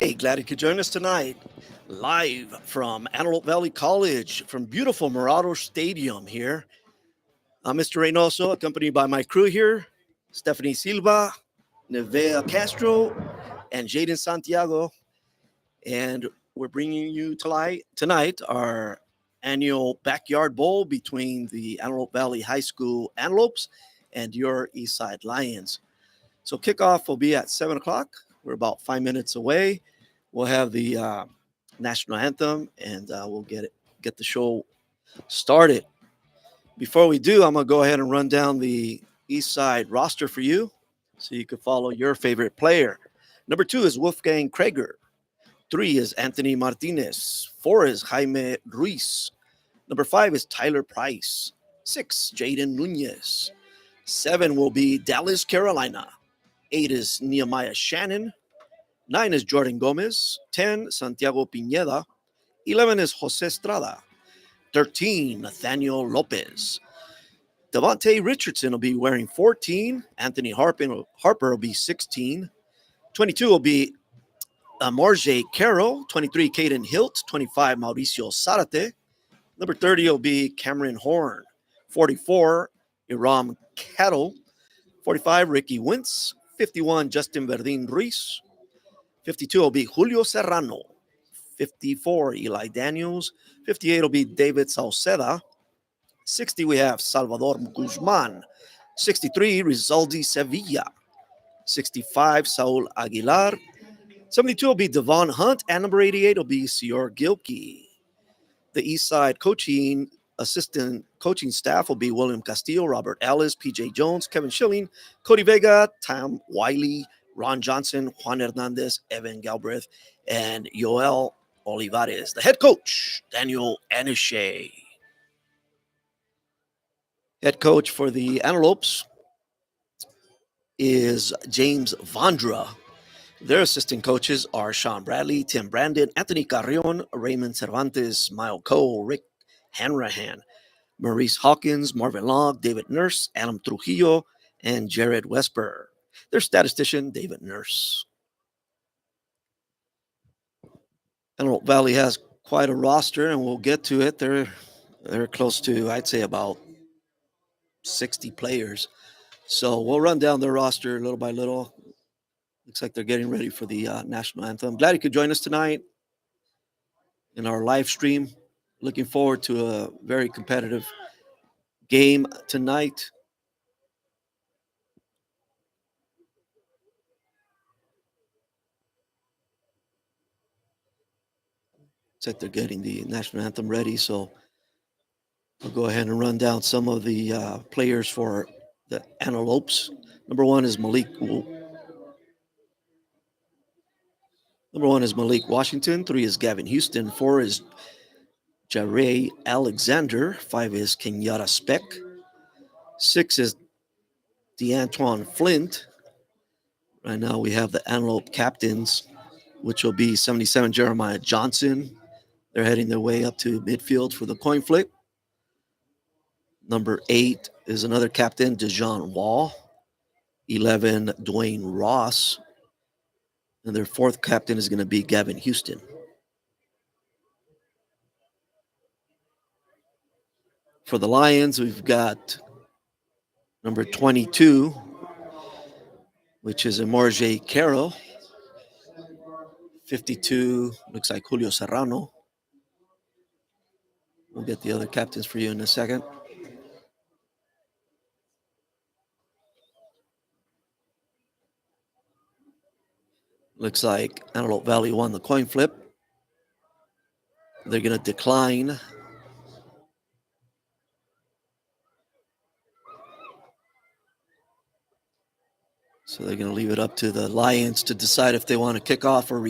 Hey, glad you could join us tonight. Live from Antelope Valley College, from beautiful Morado Stadium here. I'm Mr. Reynoso, accompanied by my crew here, Stephanie Silva, Nevea Castro, and Jaden Santiago. And we're bringing you tonight our annual backyard bowl between the Antelope Valley High School Antelopes and your Eastside Lions. So kickoff will be at 7 o'clock. We're about 5 minutes away. We'll have the national anthem, and we'll get the show started. Before we do, I'm gonna go ahead and run down the East Side roster for you, so you can follow your favorite player. Number 2 is Wolfgang Krager. 3 is Anthony Martinez. 4 is Jaime Ruiz. Number 5 is Tyler Price. 6, Jaden Nunez. 7 will be Dallas Carolina. 8 is Nehemiah Shannon. 9 is Jordan Gomez. 10, Santiago Pineda. 11 is Jose Estrada. 13, Nathaniel Lopez. Devontae Richardson will be wearing 14. Anthony Harper will be 16. 22 will be Morje Carroll. 23, Caden Hilt. 25, Mauricio Zarate. Number 30 will be Cameron Horn. 44, Iram Cattle. 45, Ricky Wentz. 51, Justin Verdin Ruiz. 52 will be Julio Serrano. 54, Eli Daniels. 58 will be David Sauceda. 60, we have Salvador Guzman. 63, Rizaldi Sevilla. 65, Saul Aguilar. 72 will be Devon Hunt. And number 88 will be Sior Gilkey. The East Side assistant coaching staff will be William Castillo, Robert Ellis, PJ Jones, Kevin Schilling, Cody Vega, Tom Wiley, Ron Johnson, Juan Hernandez, Evan Galbraith, and Joel Olivares. The head coach, Daniel Anishay. Head coach for the Antelopes is James Vondra. Their assistant coaches are Sean Bradley, Tim Brandon, Anthony Carrion, Raymond Cervantes, Mile Cole, Rick Hanrahan, Maurice Hawkins, Marvin Long, David Nurse, Adam Trujillo, and Jared Wesper. Their statistician, David Nurse. Antelope Valley has quite a roster, and we'll get to it. They're close to, I'd say, about 60 players. So we'll run down their roster little by little. Looks like they're getting ready for the national anthem. Glad you could join us tonight in our live stream. Looking forward to a very competitive game tonight. Looks like they're getting the national anthem ready, so we'll go ahead and run down some of the players for the Antelopes. Number one is Malik Washington. 3 is Gavin Houston. 4 is Jaray Alexander. 5 is Kenyatta Speck. 6 is DeAntoine Flint. Right now we have the Antelope captains, which will be 77 Jeremiah Johnson. They're heading their way up to midfield for the coin flip. Number 8 is another captain, DeJohn Wall. 11, Dwayne Ross. And their 4th captain is going to be Gavin Houston. For the Lions, we've got number 22, which is Morje Carroll. 52, looks like Julio Serrano. We'll get the other captains for you in a second. Looks like Antelope Valley won the coin flip. They're going to decline. So they're going to leave it up to the Lions to decide if they want to kick off or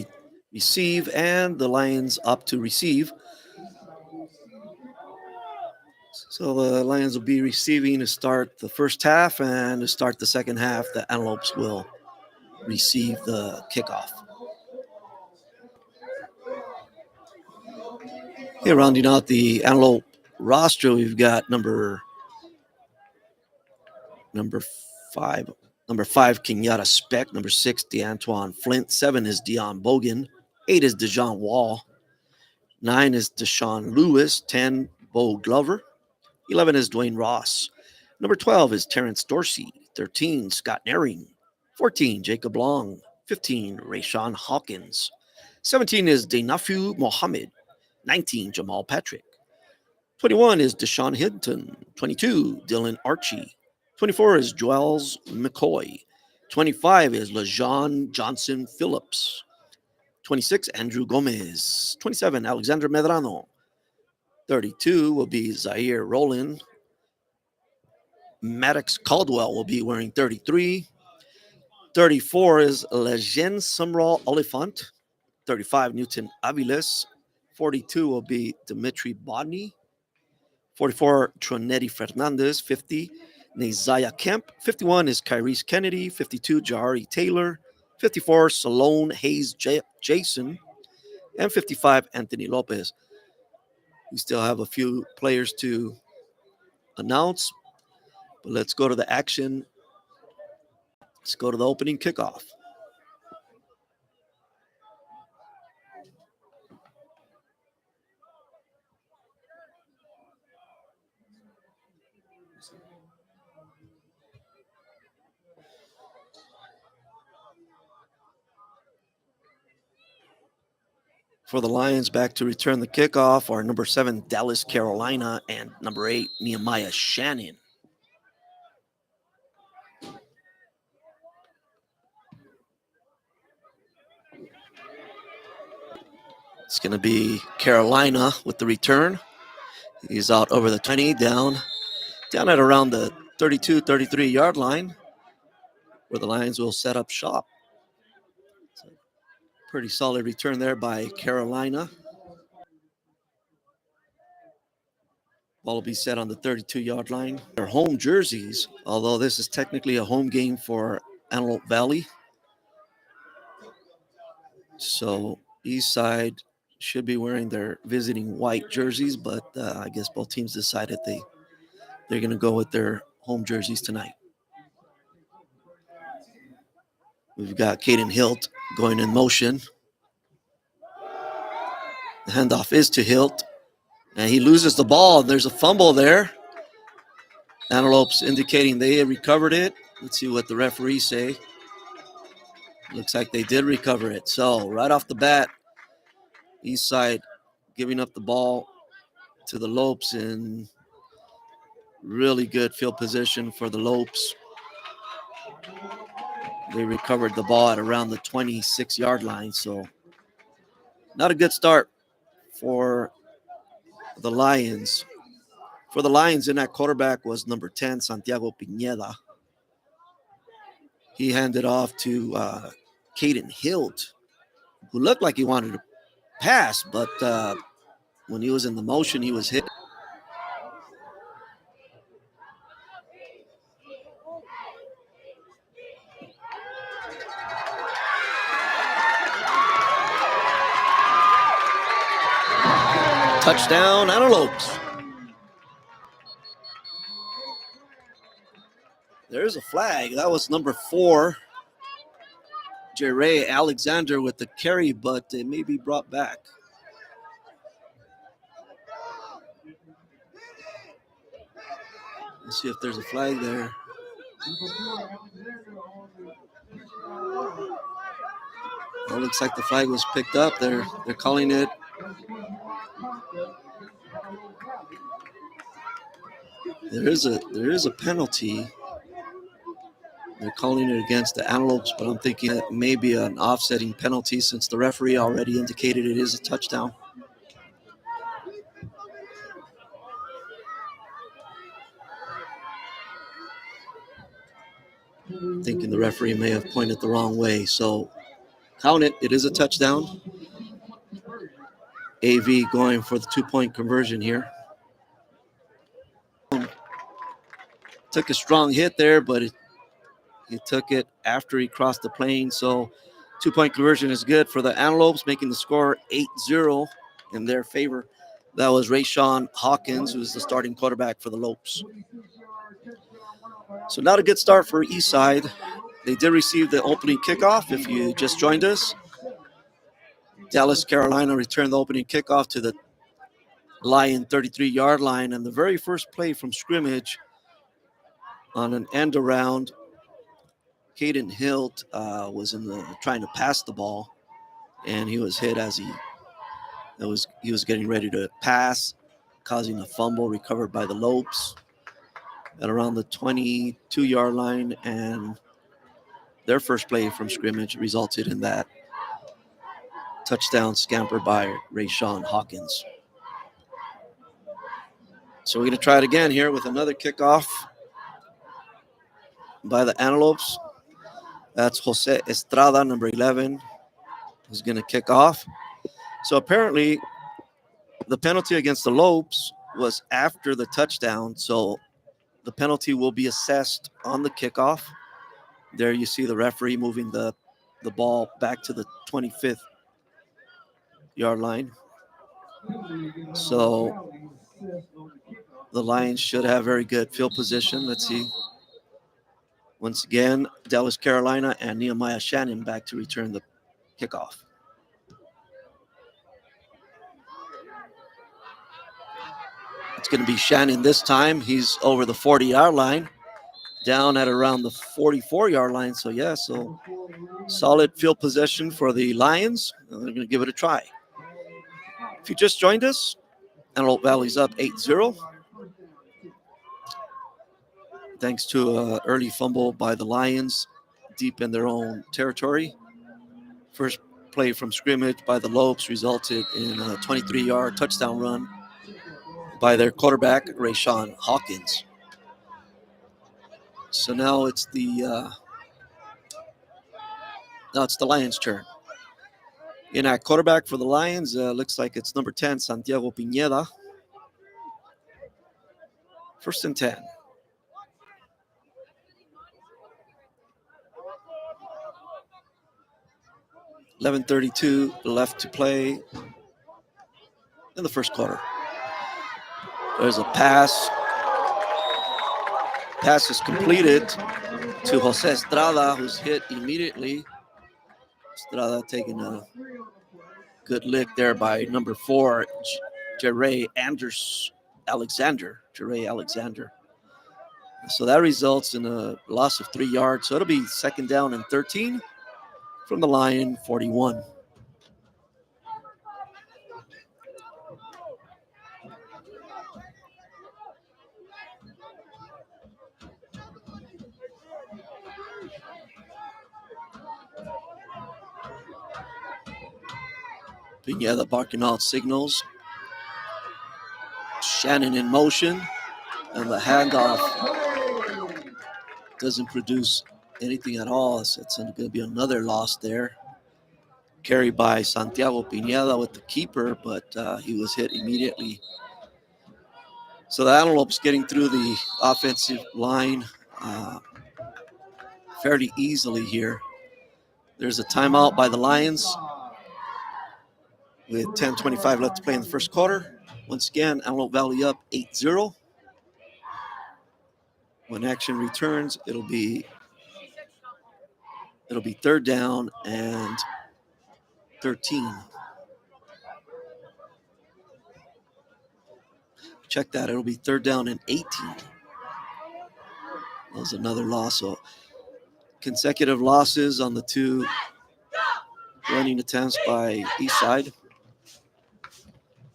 receive, and the Lions opt to receive. So the Lions will be receiving to start the first half, and to start the second half, the Antelopes will receive the kickoff. Here, rounding out the Antelope roster, we've got number 5, Kenyatta Speck. Number 6, DeAntoine Flint. 7 is Dion Bogan. 8 is Dejan Wall. 9 is Deshaun Lewis. 10, Bo Glover. 11 is Dwayne Ross. Number 12 is Terrence Dorsey. 13, Scott Naring. 14, Jacob Long. 15, Rayshawn Hawkins. 17 is Denafu Mohammed. 19, Jamal Patrick. 21 is Deshaun Hinton. 22, Dylan Archie. 24 is Joels McCoy. 25 is LaJohn Johnson Phillips. 26, Andrew Gomez. 27, Alexander Medrano. 32 will be Zaire Rowland. Maddox Caldwell will be wearing 33. 34 is Lejen Sumral Oliphant. 35, Newton Aviles. 42 will be Dimitri Bodney. 44, Tronetti Fernandez. 50, Neziah Kemp. 51 is Kyrese Kennedy. 52, Jahari Taylor. 54, Salone Hayes Jason. And 55, Anthony Lopez. We still have a few players to announce, but let's go to the action. Let's go to the opening kickoff. For the Lions, back to return the kickoff are number 7, Dallas Carolina, and number 8, Nehemiah Shannon. It's going to be Carolina with the return. He's out over the 20, down at around the 32, 33-yard line, where the Lions will set up shop. So pretty solid return there by Carolina. Ball will be set on the 32-yard line. Their home jerseys, although this is technically a home game for Antelope Valley. So East Side should be wearing their visiting white jerseys, but I guess both teams decided they're going to go with their home jerseys tonight. We've got Caden Hilt going in motion. The handoff is to Hilt, and he loses the ball. There's a fumble there. Antelopes indicating they recovered it. Let's see what the referees say. Looks like they did recover it. So right off the bat, East Side giving up the ball to the Lopes, in really good field position for the Lopes. They recovered the ball at around the 26-yard line, so not a good start for the Lions. For the Lions, in that quarterback was number 10, Santiago Pineda. He handed off to Caden Hilt, who looked like he wanted to pass, but when he was in the motion, he was hit. Touchdown, Antelopes. There's a flag. That was number 4, Jere Alexander with the carry, but it may be brought back. Let's see if there's a flag there. Well, it looks like the flag was picked up. They're calling it. There is a penalty. They're calling it against the Antelopes, but I'm thinking it may be an offsetting penalty since the referee already indicated it is a touchdown. Thinking the referee may have pointed the wrong way. So count it. It is a touchdown. AV going for the 2-point conversion here. Took a strong hit there, but he took it after he crossed the plane. So 2-point conversion is good for the Antelopes, making the score 8-0 in their favor. That was Rayshawn Hawkins, who's the starting quarterback for the Lopes. So not a good start for East Side. They did receive the opening kickoff if you just joined us. Dallas, Carolina returned the opening kickoff to the Lion 33-yard line, and the very first play from scrimmage on an end around, Caden Hilt was trying to pass the ball, and he was hit as he was getting ready to pass, causing a fumble recovered by the Lopes at around the 22-yard line, and their first play from scrimmage resulted in that touchdown scamper by Rayshawn Hawkins. So we're going to try it again here with another kickoff by the Antelopes. That's Jose Estrada, number 11, who's going to kick off. So apparently the penalty against the Lopes was after the touchdown, so the penalty will be assessed on the kickoff. There you see the referee moving the ball back to the 25th yard line. So the Lions should have very good field position. Let's see. Once again, Dallas, Carolina, and Nehemiah Shannon back to return the kickoff. It's going to be Shannon this time. He's over the 40-yard line, down at around the 44-yard line. So solid field possession for the Lions. They're going to give it a try. If you just joined us, Antelope Valley's up 8-0. Thanks to an early fumble by the Lions deep in their own territory. First play from scrimmage by the Lopes resulted in a 23-yard touchdown run by their quarterback, Rayshawn Hawkins. So now it's the Lions' turn. In at quarterback for the Lions, looks like it's number 10, Santiago Pineda. 1st and 10. 11:32 left to play in the first quarter. There's a pass. Pass is completed to Jose Estrada, who's hit immediately. Estrada taking a good lick there by number 4, Jeray Alexander. So that results in a loss of 3 yards. So it'll be 2nd down and 13 from the Lion 41. Pineda barking out signals. Shannon in motion, and the handoff doesn't produce anything at all. So it's going to be another loss there. Carried by Santiago Pineda with the keeper, but he was hit immediately. So the Antelopes getting through the offensive line fairly easily here. There's a timeout by the Lions with 10:25 left to play in the first quarter. Once again, Antelope Valley up 8-0. When action returns, it'll be 3rd down and 13. Check that, it'll be 3rd down and 18. That was another loss. So consecutive losses on the 2 running attempts by Eastside.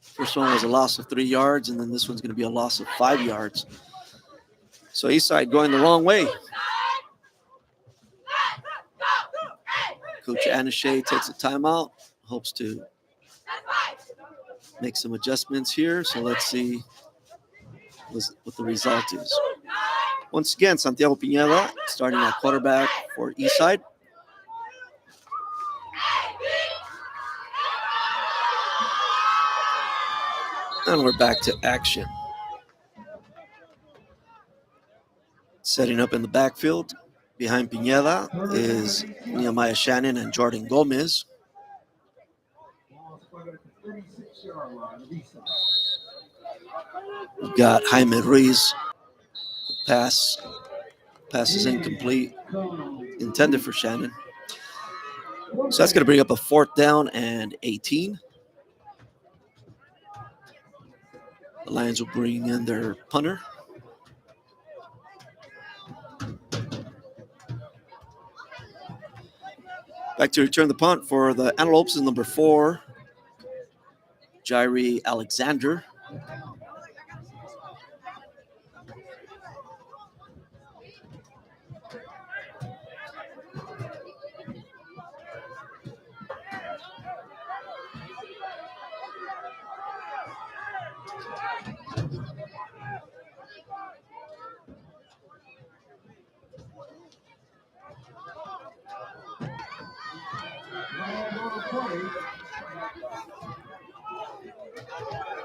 First one was a loss of 3 yards, and then this one's going to be a loss of 5 yards. So Eastside going the wrong way. Coach Anashe takes a timeout, hopes to make some adjustments here. So let's see what the result is. Once again, Santiago Pineda starting at quarterback for Eastside. And we're back to action. Setting up in the backfield behind Pineda is Nehemiah Shannon and Jordan Gomez. We've got Jaime Ruiz. Pass is incomplete. Intended for Shannon. So that's going to bring up a 4th down and 18. The Lions will bring in their punter. Back to return the punt for the Antelopes is number 4, Jairi Alexander.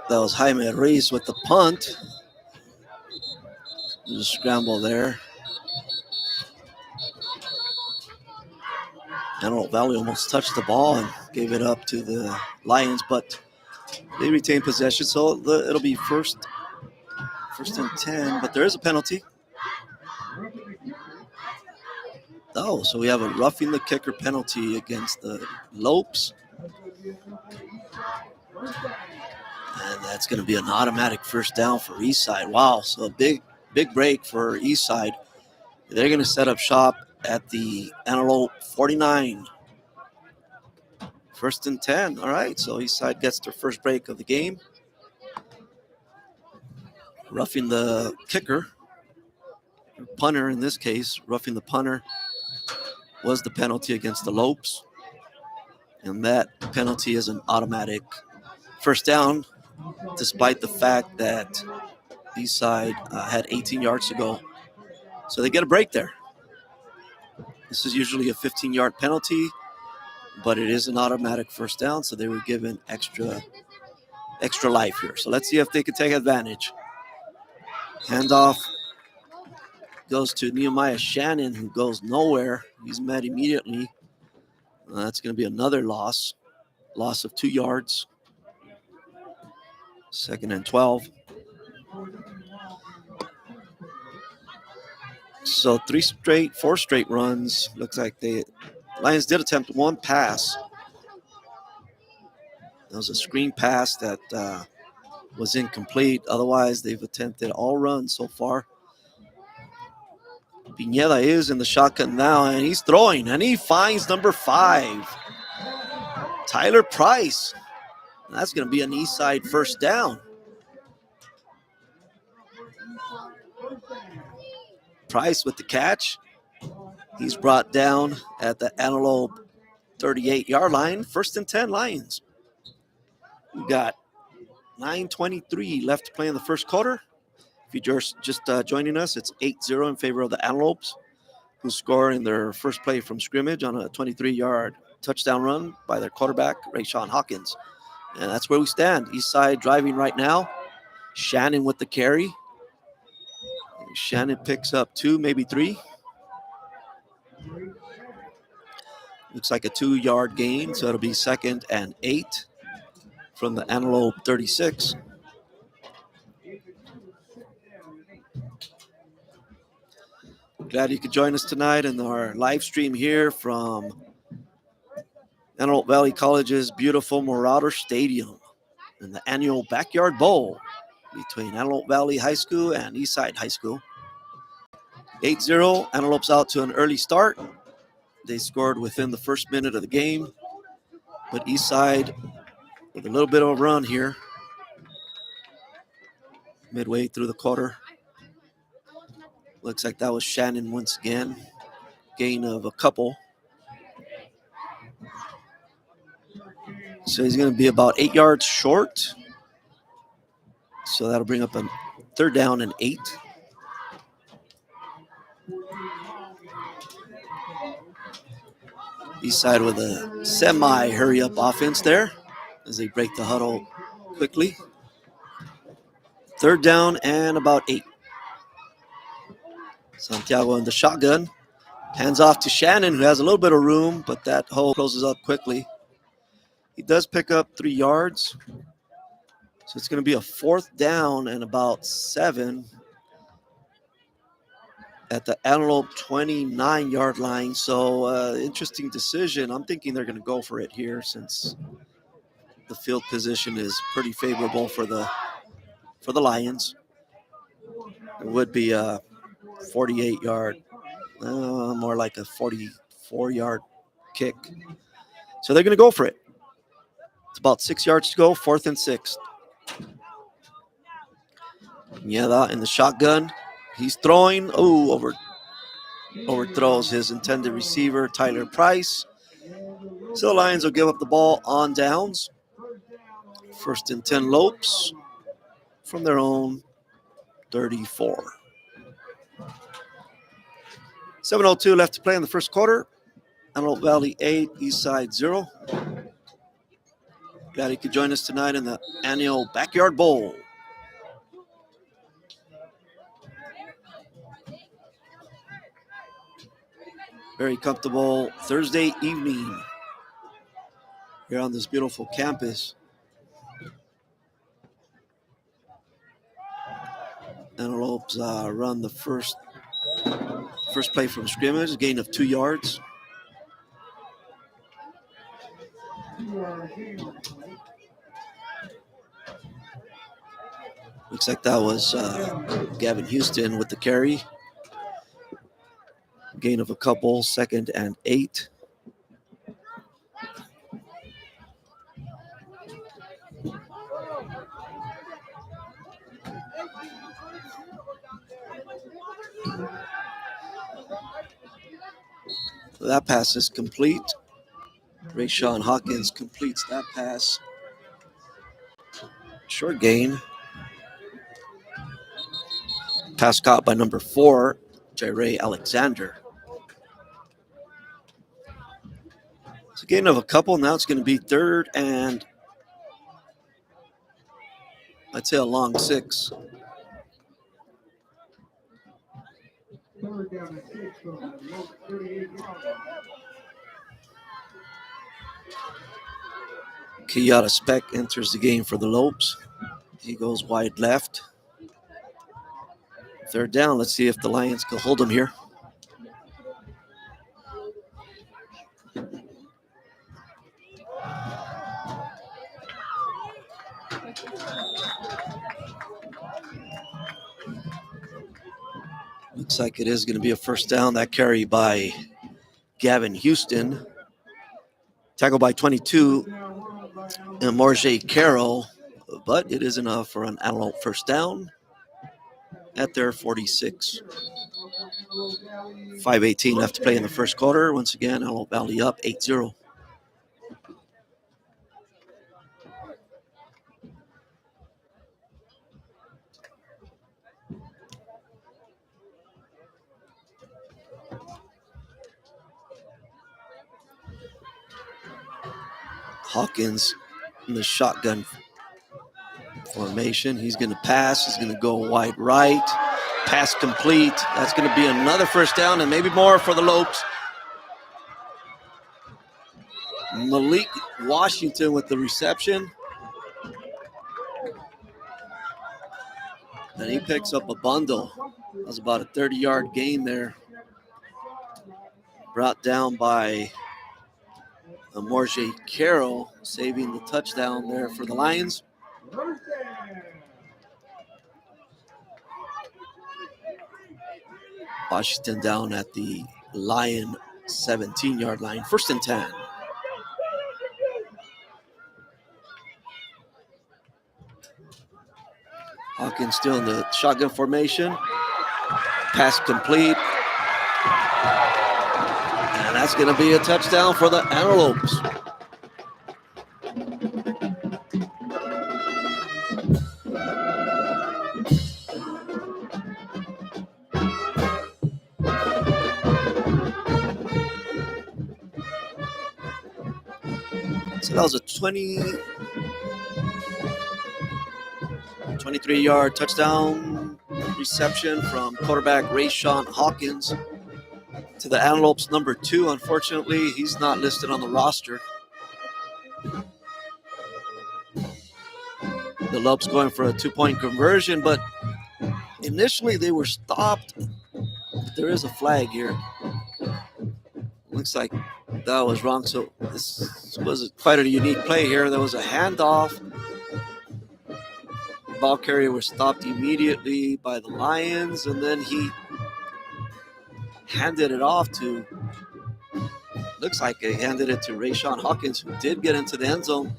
That was Jaime Reyes with the punt. There's a scramble there. Antelope Valley almost touched the ball and gave it up to the Lions, but they retain possession, so it'll be first and 10, but there is a penalty. Oh, so we have a roughing the kicker penalty against the Lopes. And that's going to be an automatic first down for Eastside. Wow, so a big break for Eastside. They're going to set up shop at the Antelope 49. First and 10. All right, so Eastside gets their first break of the game. Roughing the kicker, punter in this case, roughing the punter was the penalty against the Lopes. And that penalty is an automatic first down, despite the fact that Eastside had 18 yards to go. So they get a break there. This is usually a 15-yard penalty, but it is an automatic first down, so they were given extra life here. So let's see if they can take advantage. Handoff goes to Nehemiah Shannon, who goes nowhere. He's met immediately. That's going to be another loss of 2 yards. 2nd and 12. So 4 straight runs. Looks like the Lions did attempt one pass. That was a screen pass that was incomplete. Otherwise, they've attempted all runs so far. Pineda is in the shotgun now, and he's throwing, and he finds number 5, Tyler Price. That's going to be an Eastside first down. Price with the catch. He's brought down at the Antelope 38-yard line. 1st and 10 Lions. We got 9:23 left to play in the first quarter. If you're just joining us, it's 8-0 in favor of the Antelopes, who score in their first play from scrimmage on a 23-yard touchdown run by their quarterback, Rayshawn Hawkins. And that's where we stand. Eastside driving right now. Shannon with the carry. Shannon picks up 2, maybe 3. Looks like a 2-yard gain, so it'll be 2nd and 8 from the Antelope 36. Glad you could join us tonight in our live stream here from Antelope Valley College's beautiful Marauder Stadium in the annual Backyard Bowl between Antelope Valley High School and Eastside High School. 8-0, Antelopes out to an early start. They scored within the first minute of the game, but Eastside with a little bit of a run here midway through the quarter. Looks like that was Shannon once again. Gain of a couple. So he's going to be about 8 yards short. So that'll bring up a 3rd down and 8. Eastside with a semi-hurry-up offense there as they break the huddle quickly. 3rd down and about 8. Santiago in the shotgun. Hands off to Shannon, who has a little bit of room, but that hole closes up quickly. He does pick up 3 yards. So it's going to be a 4th down and about 7 at the Antelope 29-yard line. So interesting decision. I'm thinking they're going to go for it here since the field position is pretty favorable for the Lions. It would be a 48-yard, more like a 44-yard kick. So they're going to go for it. It's about 6 yards to go, 4th and 6. Nieda in the shotgun. He's throwing. Oh, overthrows his intended receiver, Tyler Price. So the Lions will give up the ball on downs. 1st and 10 Lopes from their own 34. 7:02 left to play in the first quarter. Antelope Valley 8, Eastside 0. Glad you could join us tonight in the annual Backyard Bowl. Very comfortable Thursday evening here on this beautiful campus. Antelopes run the first play from scrimmage, a gain of 2 yards. Looks like that was Gavin Houston with the carry. Gain of a couple, 2nd and 8. That pass is complete. Rayshawn Hawkins completes that pass. Short gain. Pass caught by number 4, Jaire Alexander. It's a gain of a couple. Now it's going to be 3rd and I'd say a long 6. Kiyata Speck enters the game for the Lopes. He goes wide left. 3rd down. Let's see if the Lions can hold him here. Looks like it is going to be a 1st down. That carry by Gavin Houston. Tackled by 22, and Marjay Carroll, but it is enough for an Antelope 1st down at their 46. 5:18 left to play in the first quarter. Once again, Antelope Valley up 8-0. Hawkins in the shotgun formation. He's going to pass. He's going to go wide right. Pass complete. That's going to be another 1st down and maybe more for the Lopes. Malik Washington with the reception. And he picks up a bundle. That was about a 30-yard gain there. Brought down by Marjay Carroll, saving the touchdown there for the Lions. Washington down at the Lion 17-yard line. 1st and 10. Hawkins still in the shotgun formation. Pass complete. And that's going to be a touchdown for the Antelopes. So that was a 23-yard touchdown reception from quarterback Rayshawn Hawkins to the Antelopes number 2. Unfortunately, he's not listed on the roster. The Lopes going for a 2-point conversion, but initially they were stopped there is a flag here. Looks like that was wrong. So this was quite a unique play here. There was a handoff. Ball carrier was stopped immediately by the Lions, and then he handed it off to, looks like he handed it to Rayshawn Hawkins, who did get into the end zone,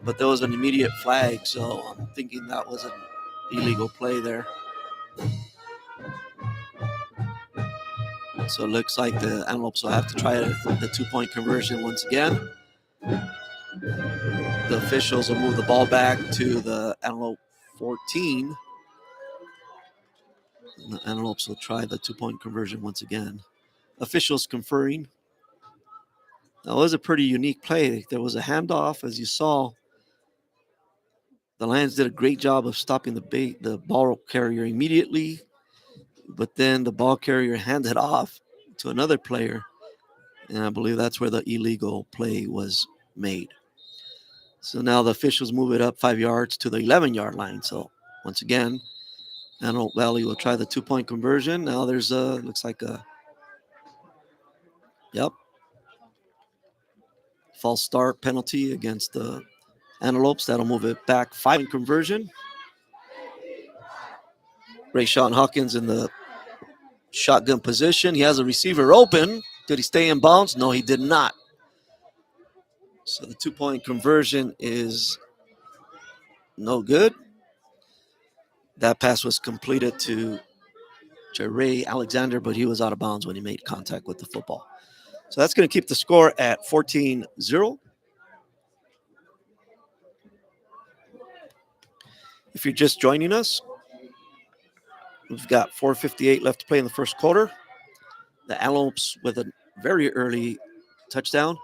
but there was an immediate flag. So I'm thinking that was an illegal play there. So it looks like the Antelopes will have to try the 2-point conversion once again. The officials will move the ball back to the Antelope 14. And the Antelopes will try the 2-point conversion once again. Officials conferring. That was a pretty unique play. There was a handoff, as you saw. The Lions did a great job of stopping the ball carrier immediately, but then the ball carrier handed off to another player, and I believe that's where the illegal play was made. So now the officials move it up 5 yards to the 11-yard line. So once again, Antelope Valley will try the 2-point conversion. Now there's looks like a, false start penalty against the Antelopes. That'll move it back 5-point conversion. Rayshawn Hawkins in the shotgun position. He has a receiver open. Did he stay in bounds? No, he did not. So the 2-point conversion is no good. That pass was completed to Ray Alexander, but he was out of bounds when he made contact with the football. So that's going to keep the score at 14-0. If you're just joining us, we've got 4:58 left to play in the first quarter. The Antelopes with a very early touchdown.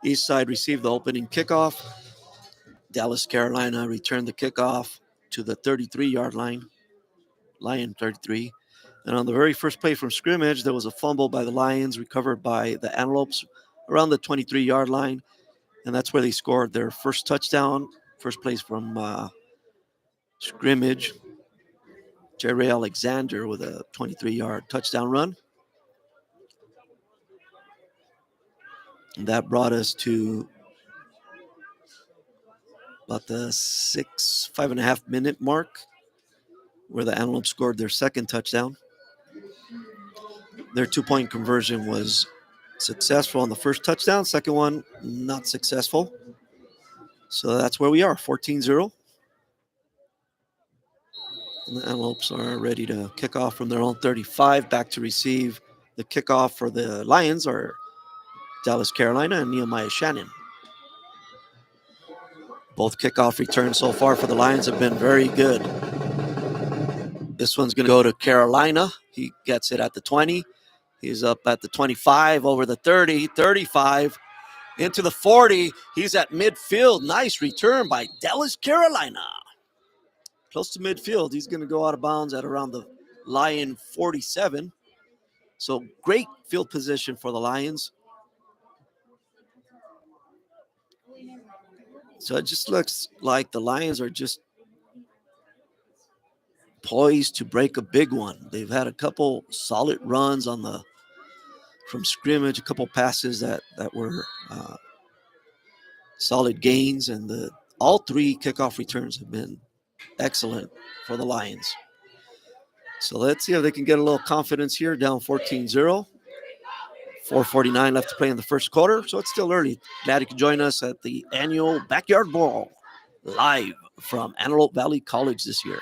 East Side received the opening kickoff. Dallas, Carolina returned the kickoff to the 33-yard line, Lion 33. And on the very first play from scrimmage, there was a fumble by the Lions, recovered by the Antelopes around the 23-yard line. And that's where they scored their first touchdown, first place from scrimmage. Ray Alexander with a 23-yard touchdown run. And that brought us to about the 5.5 minute mark, where the Antelopes scored their second touchdown. Their 2-point conversion was successful on the first touchdown. Second one, not successful. So that's where we are, 14-0. And the Antelopes are ready to kick off from their own 35. Back to receive the kickoff for the Lions are Dallas, Carolina, and Nehemiah Shannon. Both kickoff returns so far for the Lions have been very good. This one's going to go to Carolina. He gets it at the 20. He's up at the 25, over the 30, 35, into the 40. He's at midfield. Nice return by Dallas, Carolina. Close to midfield. He's going to go out of bounds at around the Lion 47. So great field position for the Lions. So it just looks like the Lions are just poised to break a big one. They've had a couple solid runs from scrimmage, a couple passes that were solid gains, and all 3 kickoff returns have been excellent for the Lions. So let's see if they can get a little confidence here, down 14-0. 4:49 left to play in the first quarter, so it's still early. Glad you could join us at the annual Backyard Brawl, live from Antelope Valley College this year.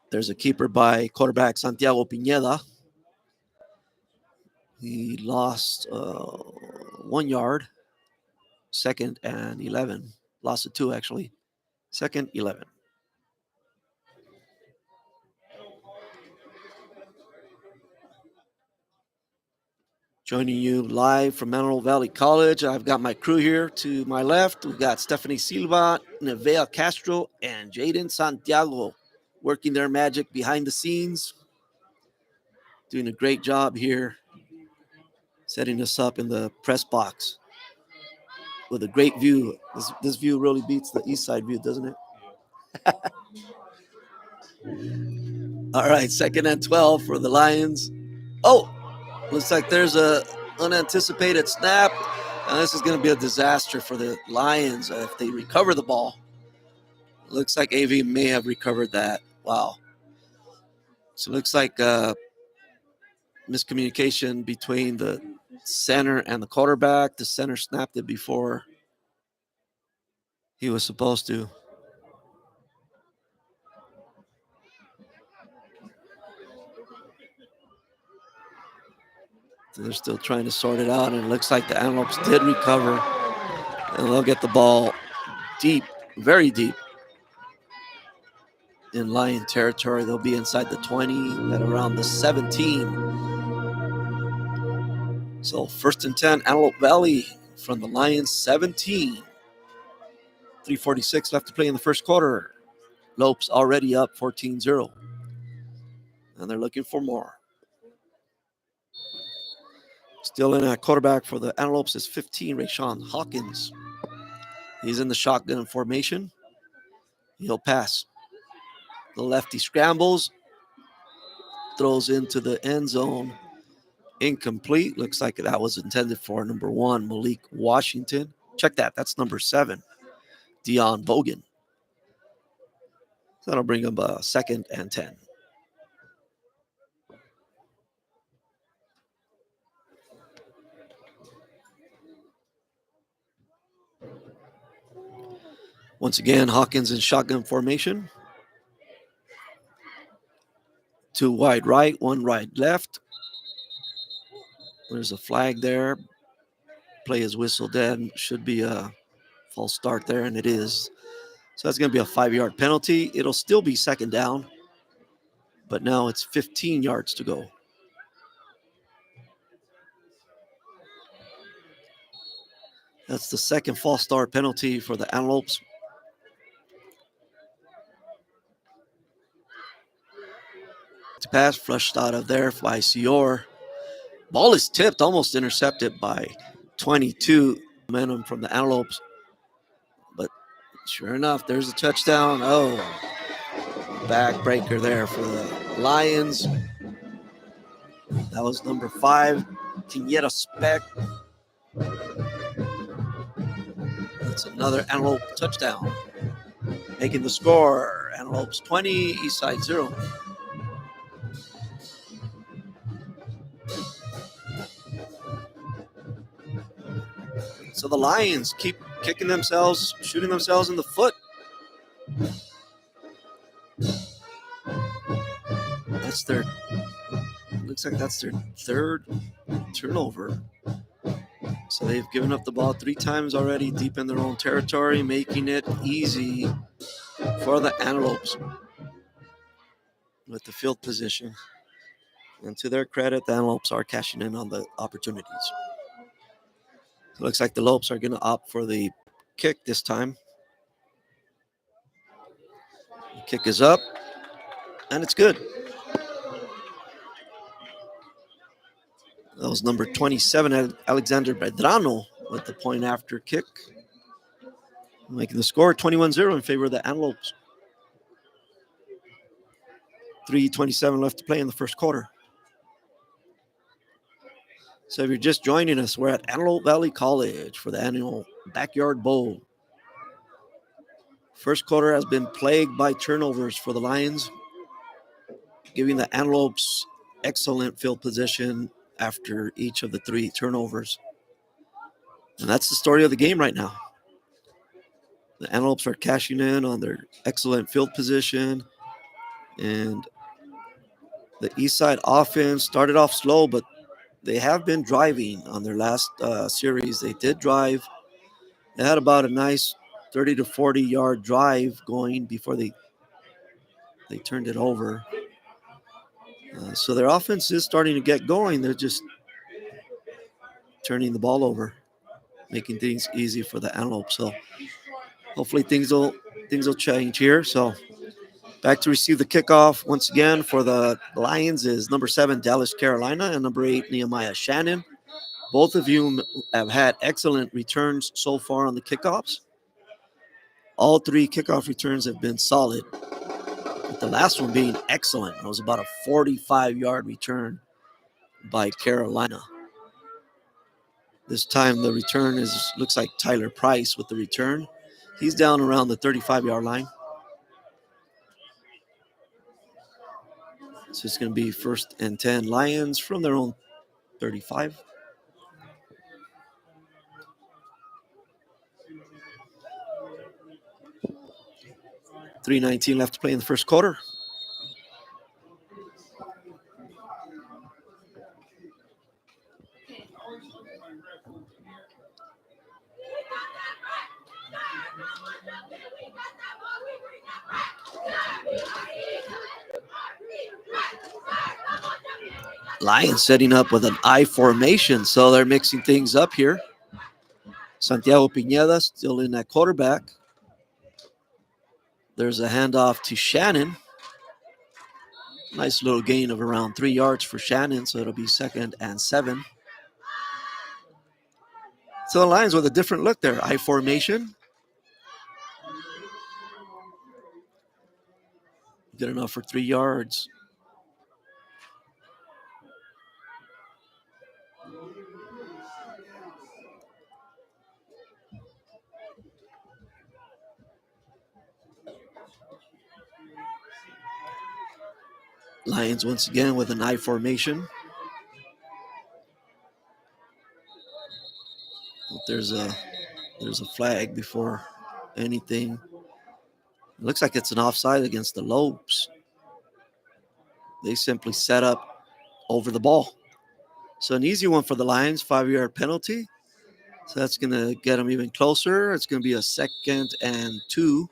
There's a keeper by quarterback Santiago Pineda. He lost 1 yard, 2nd and 11. Lost it 2, actually. 2nd, 11. Joining you live from Antelope Valley College, I've got my crew here to my left. We've got Stephanie Silva, Nevea Castro, and Jaden Santiago working their magic behind the scenes. Doing a great job here, setting us up in the press box. with a great view. This view really beats the east side view, doesn't it? All right, 2nd and 12 for the Lions. Oh, looks like there's a unanticipated snap. And this is going to be a disaster for the Lions if they recover the ball. Looks like AV may have recovered that. Wow. So it looks like miscommunication between the center and the quarterback. The center snapped it before he was supposed to. So they're still trying to sort it out, and it looks like the Antelopes did recover, and they'll get the ball deep, very deep in Lion territory. They'll be inside the 20 at around the 17. So 1st and 10, Antelope Valley from the Lions 17. 3:46 left to play in the first quarter. Lopes already up 14-0. And they're looking for more. Still in at quarterback for the Antelopes is 15, Rayshawn Hawkins. He's in the shotgun formation. He'll pass. The lefty scrambles, throws into the end zone. Incomplete. Looks like that was intended for number 1, Malik Washington. Check that. That's number 7, Dion Bogan. That'll bring him a 2nd and 10. Once again, Hawkins in shotgun formation. 2 wide right, 1 right left. There's a flag there. Play is whistled in. Should be a false start there, and it is. So that's going to be a 5-yard penalty. It'll still be 2nd down, but now it's 15 yards to go. That's the 2nd false start penalty for the Antelopes. Pass flushed out of there by Sior. Ball is tipped, almost intercepted by 22. Momentum from the Antelopes. But sure enough, there's a touchdown. Oh, backbreaker there for the Lions. That was number 5, Tiñera Speck. That's another Antelope touchdown. Making the score, Antelopes 20, Eastside 0. So the Lions keep kicking themselves, shooting themselves in the foot. Looks like that's their 3rd turnover. So they've given up the ball 3 times already deep in their own territory, making it easy for the Antelopes with the field position. And to their credit, the Antelopes are cashing in on the opportunities. So it looks like the Lopes are going to opt for the kick this time. The kick is up, and it's good. That was number 27, Alexander Bedrano, with the point after kick. Making the score 21-0 in favor of the Antelopes. 3:27 left to play in the first quarter. So if you're just joining us, we're at Antelope Valley College for the annual Backyard Bowl. First quarter has been plagued by turnovers for the Lions, giving the Antelopes excellent field position after each of the 3 turnovers. And that's the story of the game right now. The Antelopes are cashing in on their excellent field position. And the Eastside offense started off slow, but they have been driving on their last series. They did drive. They had about a nice 30 to 40-yard drive going before they turned it over. So their offense is starting to get going. They're just turning the ball over, making things easy for the Antelopes. So hopefully things will change here. So back to receive the kickoff once again for the Lions is number 7, Dallas Carolina, and number 8, Nehemiah Shannon. Both of you have had excellent returns so far on the kickoffs. All three kickoff returns have been solid, with the last one being excellent. It was about a 45-yard return by Carolina. This time the return looks like Tyler Price with the return. He's down around the 35-yard line. So it's going to be 1st and 10 Lions from their own 35. .319 left to play in the first quarter. Lions setting up with an I formation, so they're mixing things up here. Santiago Pineda still in at quarterback. There's a handoff to Shannon. Nice little gain of around 3 yards for Shannon, so it'll be 2nd and 7. So the Lions with a different look there. I formation. Good enough for 3 yards. Lions once again with an I formation. There's a flag before anything. It looks like it's an offside against the Lopes. They simply set up over the ball. So an easy one for the Lions, 5-yard penalty. So that's going to get them even closer. It's going to be a 2nd and 2.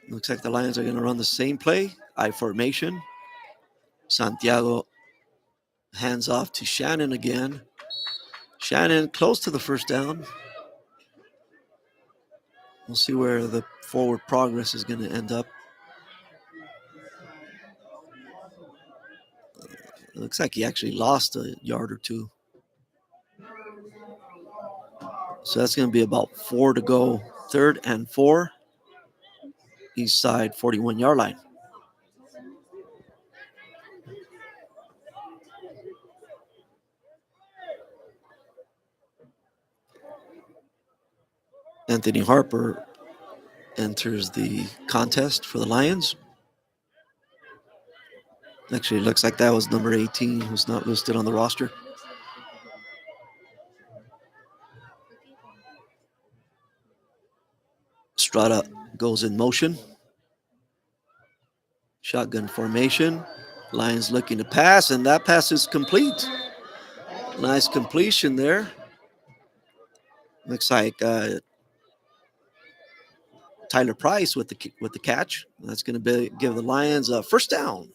Looks like the Lions are going to run the same play, I formation. Santiago hands off to Shannon again. Shannon close to the first down. We'll see where the forward progress is going to end up. It looks like he actually lost a yard or 2. So that's going to be about 4 to go. 3rd and 4. East side 41-yard line. Anthony Harper enters the contest for the Lions. Actually, it looks like that was number 18, who's not listed on the roster. Strada goes in motion. Shotgun formation. Lions looking to pass, and that pass is complete. Nice completion there. Looks like Tyler Price with the catch. That's going to give the Lions a first down.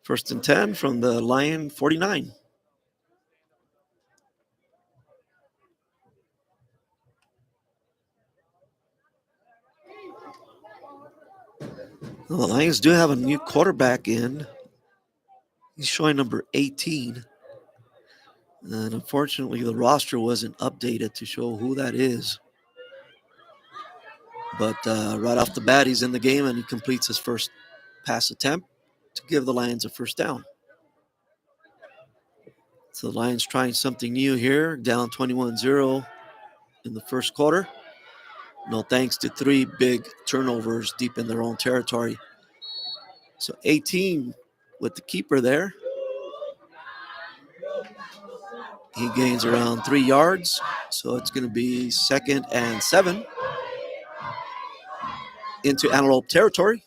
1st and 10 from the Lion 49. Well, the Lions do have a new quarterback in. He's showing number 18. And unfortunately, the roster wasn't updated to show who that is. But right off the bat, he's in the game, and he completes his first pass attempt to give the Lions a first down. So the Lions trying something new here, down 21-0 in the first quarter. No thanks to 3 big turnovers deep in their own territory. So 18 with the keeper there. He gains around 3 yards. So it's going to be 2nd and 7 into Antelope territory.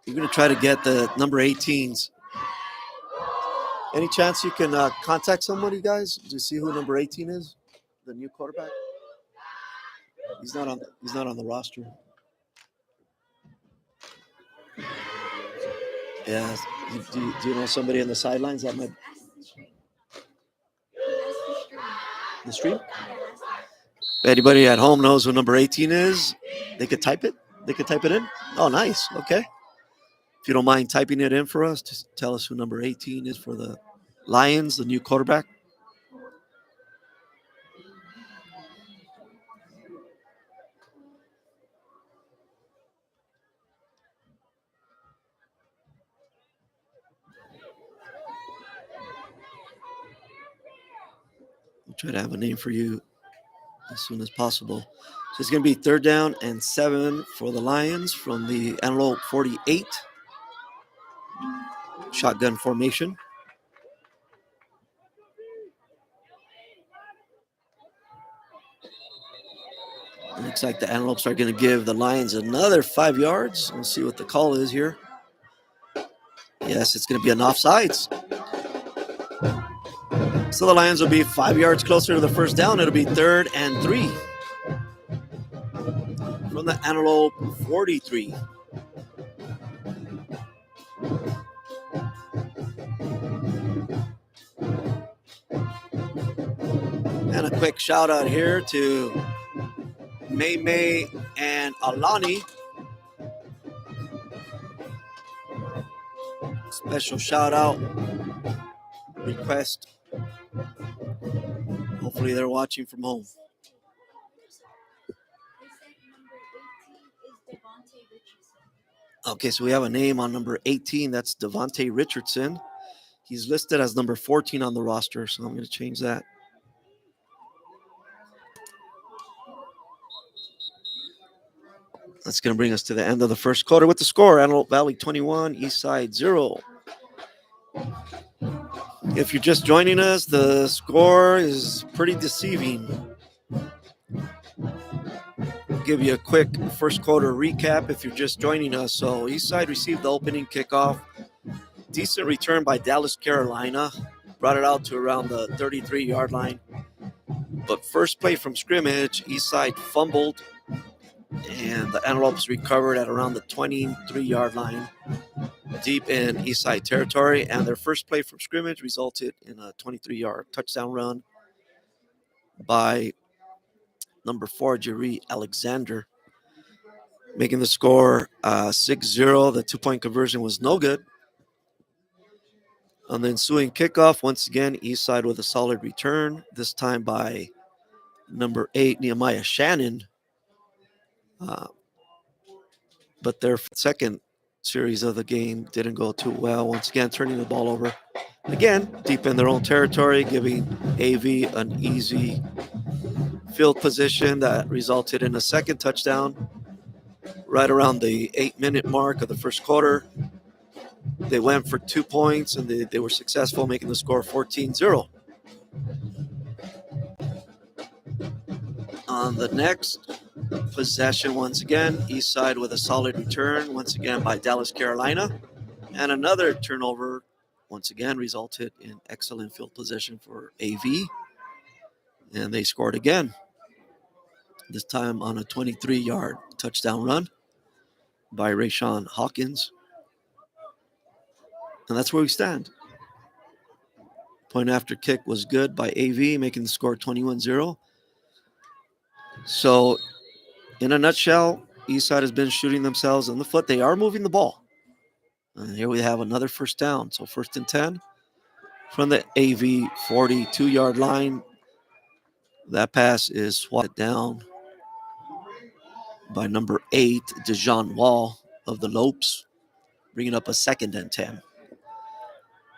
We're going to try to get the number 18s. Any chance you can contact somebody, guys, to see who number 18 is? The new quarterback? He's not on the roster. Yeah. Do you know somebody on the sidelines that might? The stream? If anybody at home knows who number 18 is, they could type it. They could type it in. Oh, nice. Okay. If you don't mind typing it in for us, just tell us who number 18 is for the Lions, the new quarterback. We'll try to have a name for you as soon as possible. So it's going to be 3rd down and 7 for the Lions from the Antelope 48. Shotgun formation. It looks like the Antelopes are going to give the Lions another 5 yards. We'll see what the call is here. Yes, it's going to be an offsides. So the Lions will be 5 yards closer to the first down. It'll be 3rd and 3 from the Antelope 43. And a quick shout out here to May and Alani. Special shout out request. Hopefully they're watching from home. Okay, so we have a name on number 18. That's Devontae Richardson. He's listed as number 14 on the roster, so I'm going to change that. That's going to bring us to the end of the first quarter with the score. Antelope Valley 21, Eastside 0. If you're just joining us, the score is pretty deceiving. I'll give you a quick first quarter recap if you're just joining us. So Eastside received the opening kickoff. Decent return by Dallas, Carolina. Brought it out to around the 33-yard line. But first play from scrimmage, Eastside fumbled, and the Antelopes recovered at around the 23-yard line, deep in Eastside territory. And their first play from scrimmage resulted in a 23-yard touchdown run by number 4, Jerry Alexander, making the score 6-0. The 2-point conversion was no good. On the ensuing kickoff, once again, Eastside with a solid return, this time by number 8, Nehemiah Shannon. But their second series of the game didn't go too well. Once again, turning the ball over. Again, deep in their own territory, giving AV an easy field position that resulted in a second touchdown right around the 8-minute mark of the first quarter. They went for 2 points, and they were successful, making the score 14-0. On the next possession, once again, Eastside with a solid return, once again by Dallas, Carolina. And another turnover, once again, resulted in excellent field position for AV. And they scored again, this time on a 23-yard touchdown run by Rayshawn Hawkins. And that's where we stand. Point after kick was good by AV, making the score 21-0. So, in a nutshell, Eastside has been shooting themselves in the foot. They are moving the ball. And here we have another first down. So 1st and 10 from the AV 42-yard line. That pass is swatted down by number 8, DeJean Wall of the Lopes, bringing up a 2nd and 10.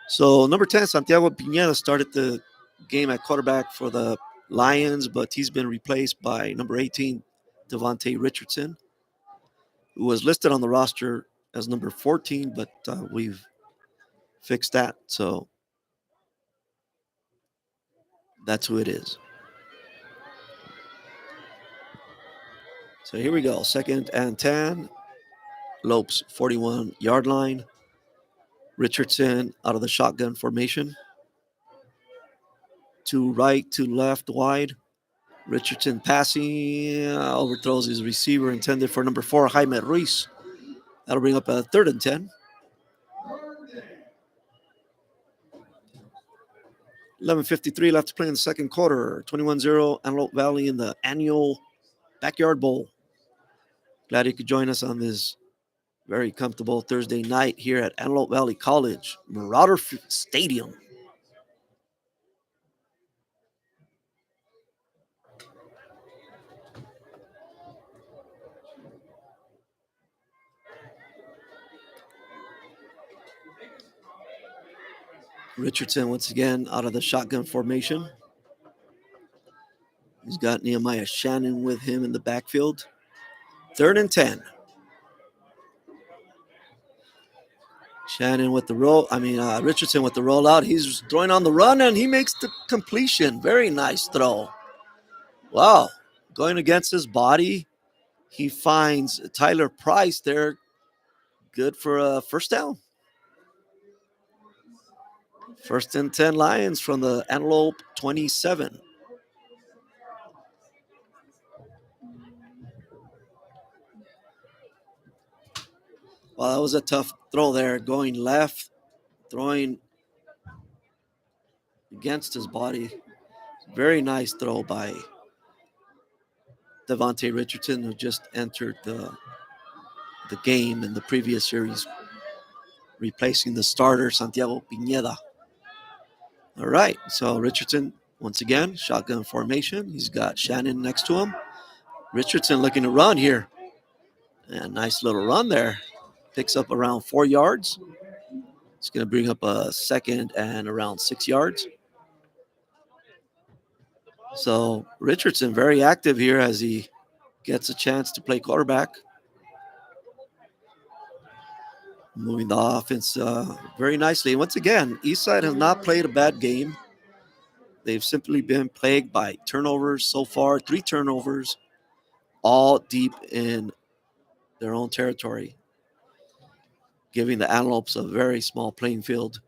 So number 10, Santiago Pineda, started the game at quarterback for the Lions, but he's been replaced by number 18, Devontae Richardson, who was listed on the roster as number 14, but we've fixed that. So that's who it is. So here we go. 2nd and 10. Lopes 41-yard line. Richardson out of the shotgun formation. To right, to left, wide. Richardson passing, overthrows his receiver intended for number 4, Jaime Ruiz. That'll bring up a 3rd and 10. 11:53 left to play in the second quarter. 21-0, Antelope Valley in the annual Backyard Bowl. Glad you could join us on this Very comfortable Thursday night here at Antelope Valley College, Marauder Stadium. Richardson once again out of the shotgun formation. He's got Nehemiah Shannon with him in the backfield. 3rd and 10. Shannon with the Richardson with the rollout. He's throwing on the run, and he makes the completion. Very nice throw. Wow. Going against his body. He finds Tyler Price there. Good for a first down. 1st and 10 Lions from the Antelope 27. Well, that was a tough throw there. Going left, throwing against his body. Very nice throw by Devontae Richardson, who just entered the game in the previous series, replacing the starter, Santiago Pineda. All right, so Richardson, once again, shotgun formation. He's got Shannon next to him. Richardson looking to run here. And nice little run there. Picks up around 4 yards. It's going to bring up a second and around 6 yards. So Richardson very active here as he gets a chance to play quarterback. Moving the offense very nicely. Once again, Eastside has not played a bad game. They've simply been plagued by turnovers so far, 3 turnovers, all deep in their own territory, giving the Antelopes a very small playing field.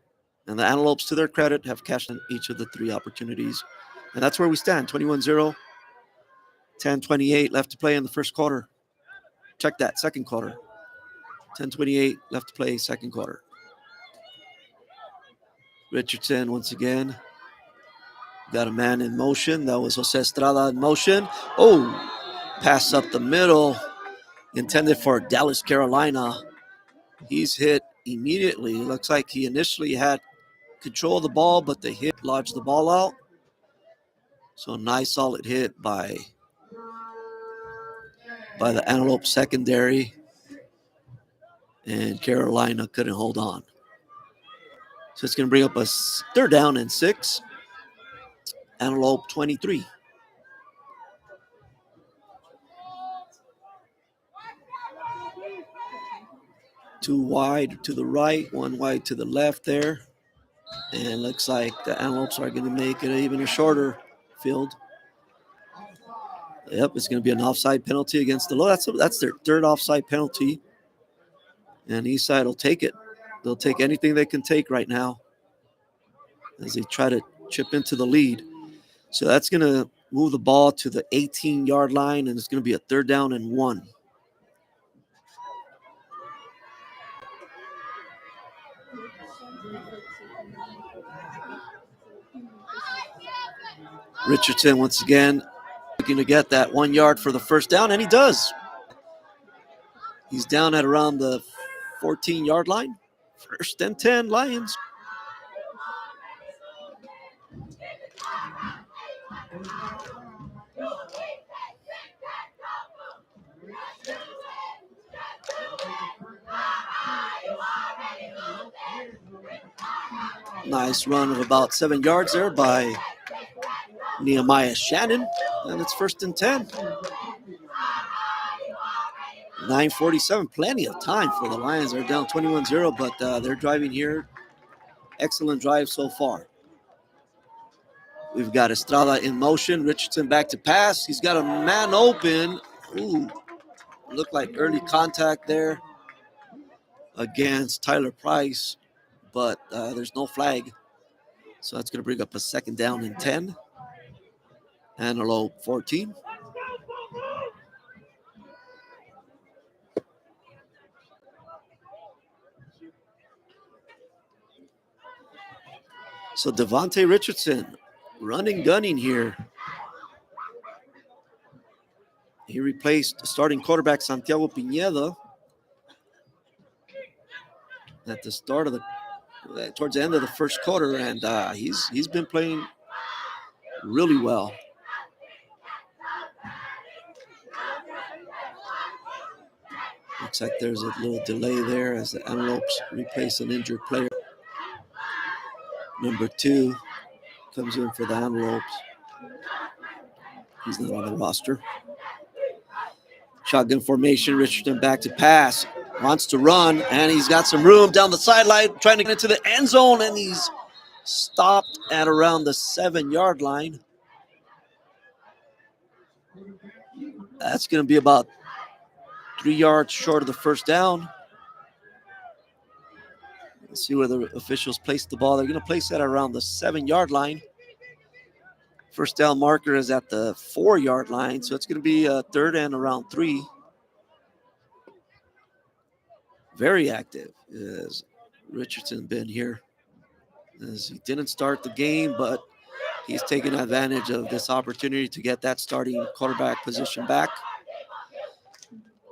And the Antelopes, to their credit, have cashed in each of the 3 opportunities. And that's where we stand, 21-0, 10:28 left to play in the first quarter. Check that, second quarter. 10:28 left to play, second quarter. Richardson, once again, got a man in motion. That was Jose Estrada in motion. Oh, pass up the middle, intended for Dallas, Carolina. He's hit immediately. It looks like he initially had control of the ball, but the hit lodged the ball out. So a nice solid hit by the Antelope secondary. And Carolina couldn't hold on. So it's going to bring up a 3rd down and 6. Antelope 23. 2 wide to the right, 1 wide to the left there. And looks like the Antelopes are going to make it even a shorter field. Yep, it's going to be an offside penalty against the low. That's their 3rd offside penalty. And Eastside will take it. They'll take anything they can take right now as they try to chip into the lead. So that's going to move the ball to the 18-yard line, and it's going to be a 3rd down and 1. Richardson, once again, looking to get that 1 yard for the first down, and he does. He's down at around the 14-yard line. 1st and 10, Lions. Nice run of about 7 yards there by Nehemiah Shannon, and it's 1st and 10. 9:47, plenty of time for the Lions. They're down 21-0, but they're driving here. Excellent drive so far. We've got Estrada in motion. Richardson back to pass. He's got a man open. Ooh, looked like early contact there against Tyler Price, but there's no flag. So that's going to bring up a 2nd down and 10. Antelope 14. So Devontae Richardson running, gunning here. He replaced starting quarterback Santiago Pineda. at the start of towards the end of the first quarter, and he's been playing really well. Looks like there's a little delay there as the Antelopes replace an injured player. Number 2 comes in for the Antelopes. He's not on the roster. Shotgun formation, Richardson back to pass. Wants to run, and he's got some room down the sideline, trying to get into the end zone, and he's stopped at around the 7-yard line. That's going to be about 3 yards short of the first down. Let's see where the officials place the ball. They're going to place that around the 7-yard line. First down marker is at the 4-yard line, so it's going to be a third and around 3. Very active has Richardson been here, as he didn't start the game, but he's taken advantage of this opportunity to get that starting quarterback position back.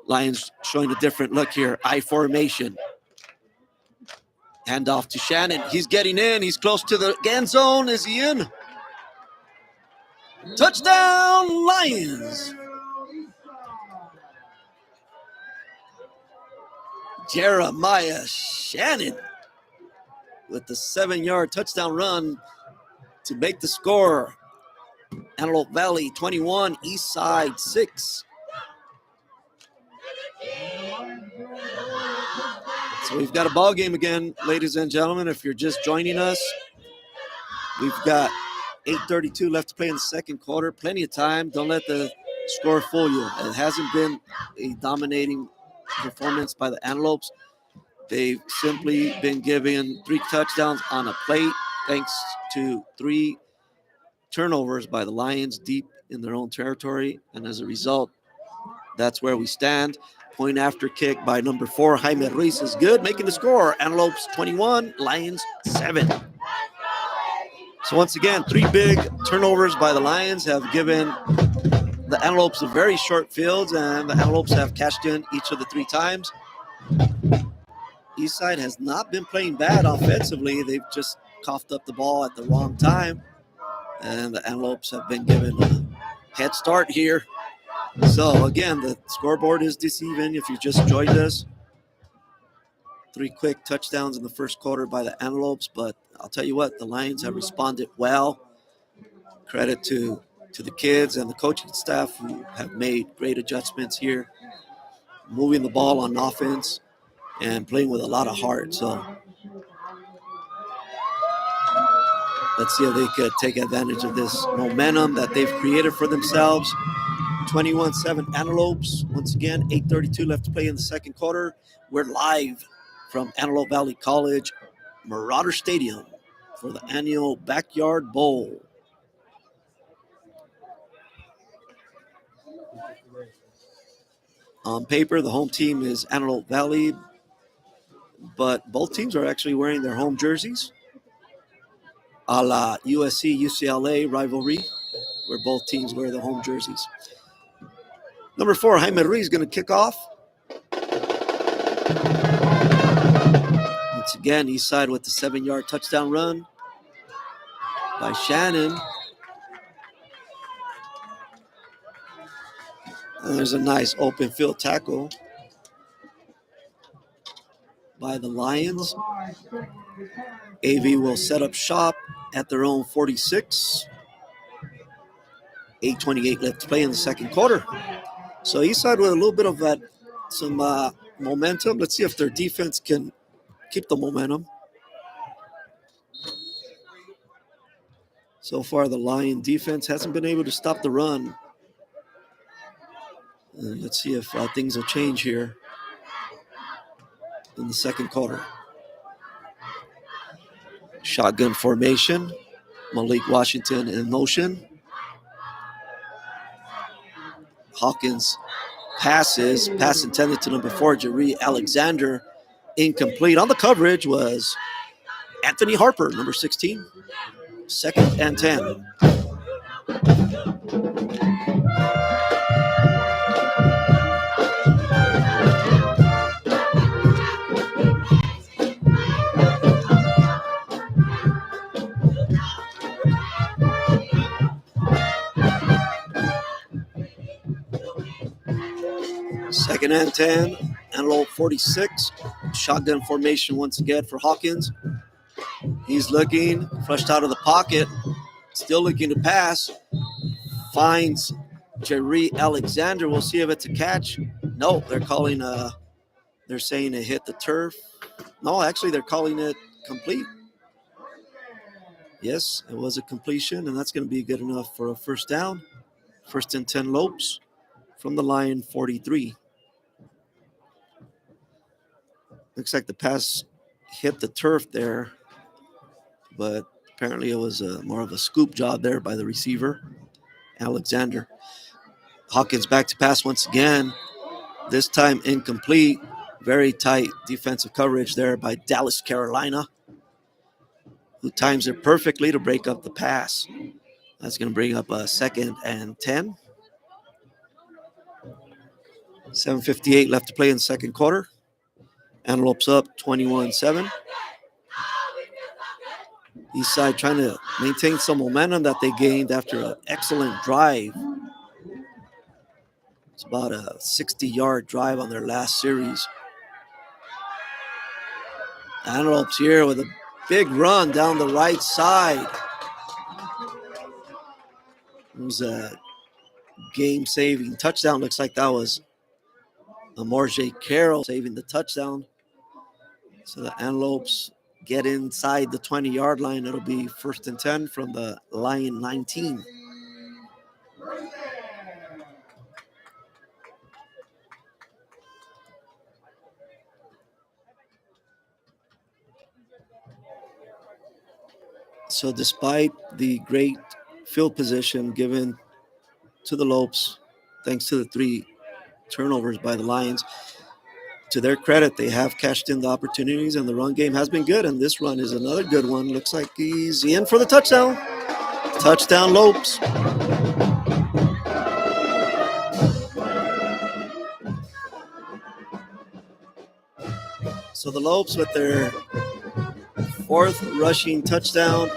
Lions showing a different look here. I formation. Hand off to Shannon. He's getting in. He's close to the end zone. Is he in? Touchdown, Lions. Jeremiah Shannon with the 7-yard touchdown run to make the score. Antelope Valley 21, Eastside 6. So we've got a ball game again, ladies and gentlemen. If you're just joining us, we've got 8:32 left to play in the second quarter. Plenty of time. Don't let the score fool you. It hasn't been a dominating performance by the Antelopes. They've simply been given 3 touchdowns on a plate, thanks to 3 turnovers by the Lions deep in their own territory. And as a result, that's where we stand. Point after kick by number 4, Jaime Ruiz is good, making the score. Antelopes 21, Lions 7. So once again, 3 big turnovers by the Lions have given the Antelopes a very short field, and the Antelopes have cashed in each of the 3 times. Eastside has not been playing bad offensively. They've just coughed up the ball at the wrong time, and the Antelopes have been given a head start here. So again, the scoreboard is deceiving if you just joined us. 3 quick touchdowns in the first quarter by the Antelopes, but I'll tell you what, the Lions have responded well. Credit to the kids and the coaching staff who have made great adjustments here, moving the ball on offense and playing with a lot of heart. So let's see if they could take advantage of this momentum that they've created for themselves. 21-7 Antelopes. Once again, 8:32 left to play in the second quarter. We're live from Antelope Valley College Marauder Stadium for the annual Backyard Bowl. On paper, the home team is Antelope Valley, but both teams are actually wearing their home jerseys, a la USC-UCLA rivalry, where both teams wear their home jerseys. Number 4, Jaime Ruiz is going to kick off. Once again, Eastside with the 7-yard touchdown run by Shannon. And there's a nice open field tackle by the Lions. AV will set up shop at their own 46. 8:28 left to play in the second quarter. So Eastside with a little bit of that, some momentum. Let's see if their defense can keep the momentum. So far, the Lion defense hasn't been able to stop the run. And let's see if things will change here in the second quarter. Shotgun formation. Malik Washington in motion. Hawkins pass intended to number 4, Jeree Alexander, incomplete. On the coverage was Anthony Harper, number 16, 2nd and 10. Second and 10, Antelope 46. Shotgun formation once again for Hawkins. He's looking, flushed out of the pocket, still looking to pass. Finds Jerry Alexander. We'll see if it's a catch. No, they're saying it hit the turf. No, actually, they're calling it complete. Yes, it was a completion, and that's going to be good enough for a first down. First and 10 Lopes from the Lion 43. Looks like the pass hit the turf there, but apparently it was more of a scoop job there by the receiver, Alexander. Hawkins back to pass once again, this time incomplete. Very tight defensive coverage there by Dallas, Carolina, who times it perfectly to break up the pass. That's going to bring up a second and 10. 7:58 left to play in the second quarter. Antelopes up 21-7. Eastside trying to maintain some momentum that they gained after an excellent drive. It's about a 60-yard drive on their last series. Antelopes here with a big run down the right side. It was a game-saving touchdown. Looks like that was Morje Carroll saving the touchdown. So the Antelopes get inside the 20-yard line. It'll be first and 10 from the Lion 19. So despite the great field position given to the Lopes, thanks to the 3 turnovers by the Lions, to their credit, they have cashed in the opportunities, and the run game has been good, and this run is another good one. Looks like he's in for the touchdown. Touchdown, Lopes. So the Lopes with their 4th rushing touchdown,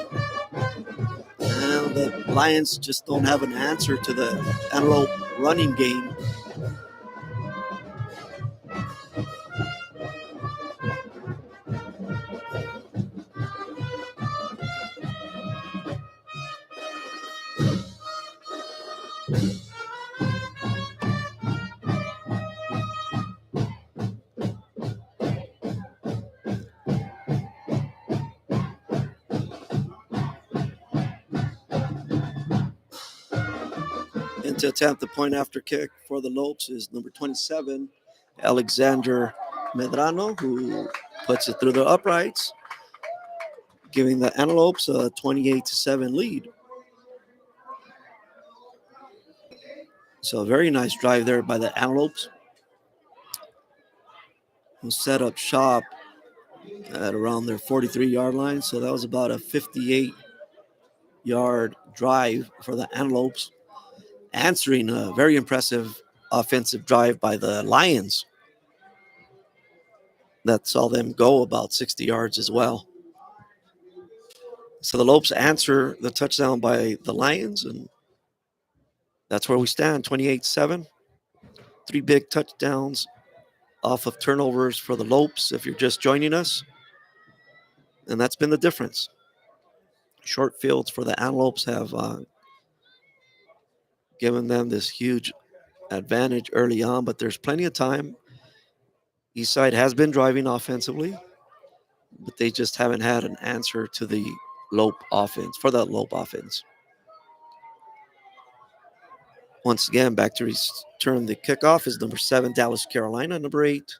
and the Lions just don't have an answer to the Antelope running game. And to attempt the point after kick for the Lopes is number 27, Alexander Medrano, who puts it through the uprights, giving the Antelopes a 28-7 lead. So a very nice drive there by the Antelopes, who set up shop at around their 43-yard line. So that was about a 58-yard drive for the Antelopes, answering a very impressive offensive drive by the Lions that saw them go about 60 yards as well. So the Lopes answer the touchdown by the Lions, and that's where we stand, 28-7. 3 big touchdowns off of turnovers for the Lopes, if you're just joining us. And that's been the difference. Short fields for the Antelopes have given them this huge advantage early on, but there's plenty of time. Eastside has been driving offensively, but they just haven't had an answer to the Lope offense, for that Lope offense. Once again, back to return the kickoff is number 7, Dallas, Carolina. Number 8,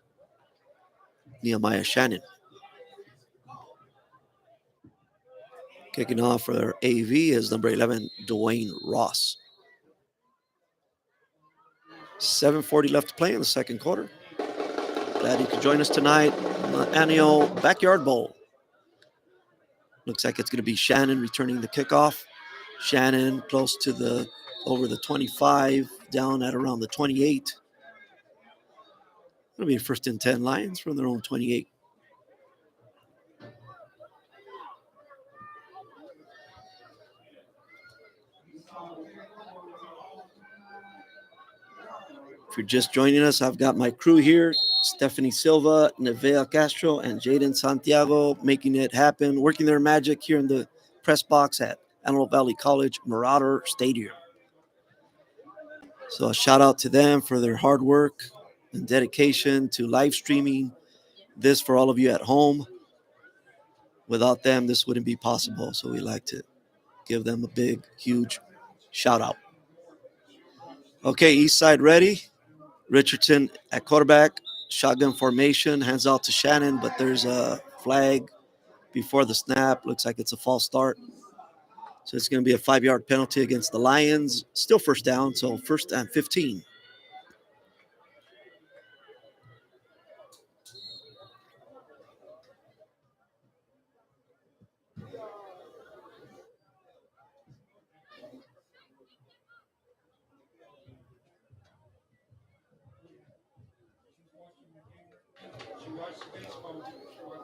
Nehemiah Shannon. Kicking off for AV is number 11, Dwayne Ross. 7:40 left to play in the second quarter. Glad you could join us tonight on the annual Backyard Bowl. Looks like it's going to be Shannon returning the kickoff. Shannon close to over the 25, down at around the 28. It'll be first and 10 Lions from their own 28. If you're just joining us, I've got my crew here: Stephanie Silva, Nevea Castro, and Jaden Santiago, making it happen, working their magic here in the press box at Antelope Valley College Marauder Stadium. So a shout out to them for their hard work and dedication to live streaming this for all of you at home. Without them, this wouldn't be possible. So we like to give them a big, huge shout out. Okay, East Side ready. Richardson at quarterback, shotgun formation, hands out to Shannon, but there's a flag before the snap. Looks like it's a false start. So it's going to be a 5-yard penalty against the Lions. Still first down, so 1st and 15.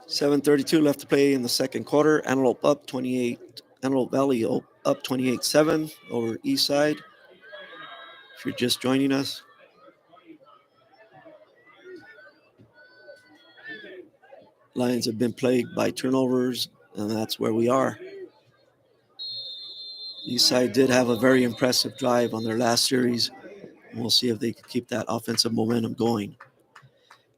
$7:32 left to play in the second quarter. Antelope up 28. Antelope Valley up 28-7 over East Side. If you're just joining us, Lions have been plagued by turnovers, and that's where we are. Eastside did have a very impressive drive on their last series. We'll see if they can keep that offensive momentum going.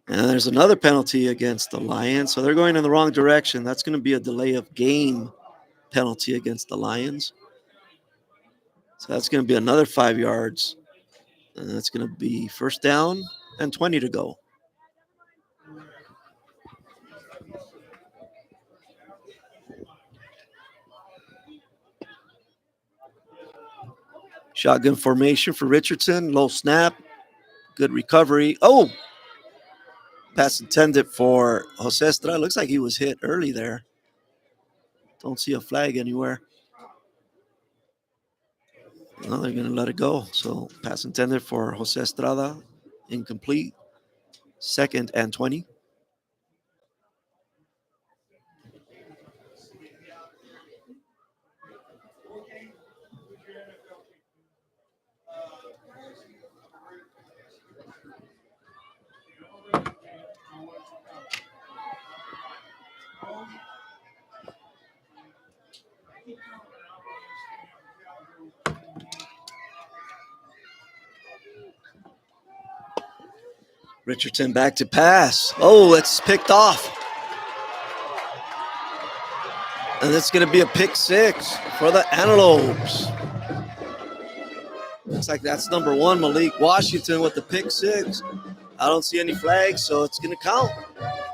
And there's another penalty against the Lions, so they're going in the wrong direction. That's going to be a delay of game penalty against the Lions. So that's going to be another 5 yards, and that's going to be first down and 20 to go. Shotgun formation for Richardson. Low snap. Good recovery. Oh! Pass intended for Jose Estrada. Looks like he was hit early there. Don't see a flag anywhere. No, they're going to let it go. So pass intended for Jose Estrada. Incomplete. 2nd and 20. Richardson back to pass. Oh, it's picked off. And it's going to be a pick 6 for the Antelopes. Looks like that's number 1, Malik Washington with the pick 6. I don't see any flags, so it's going to count.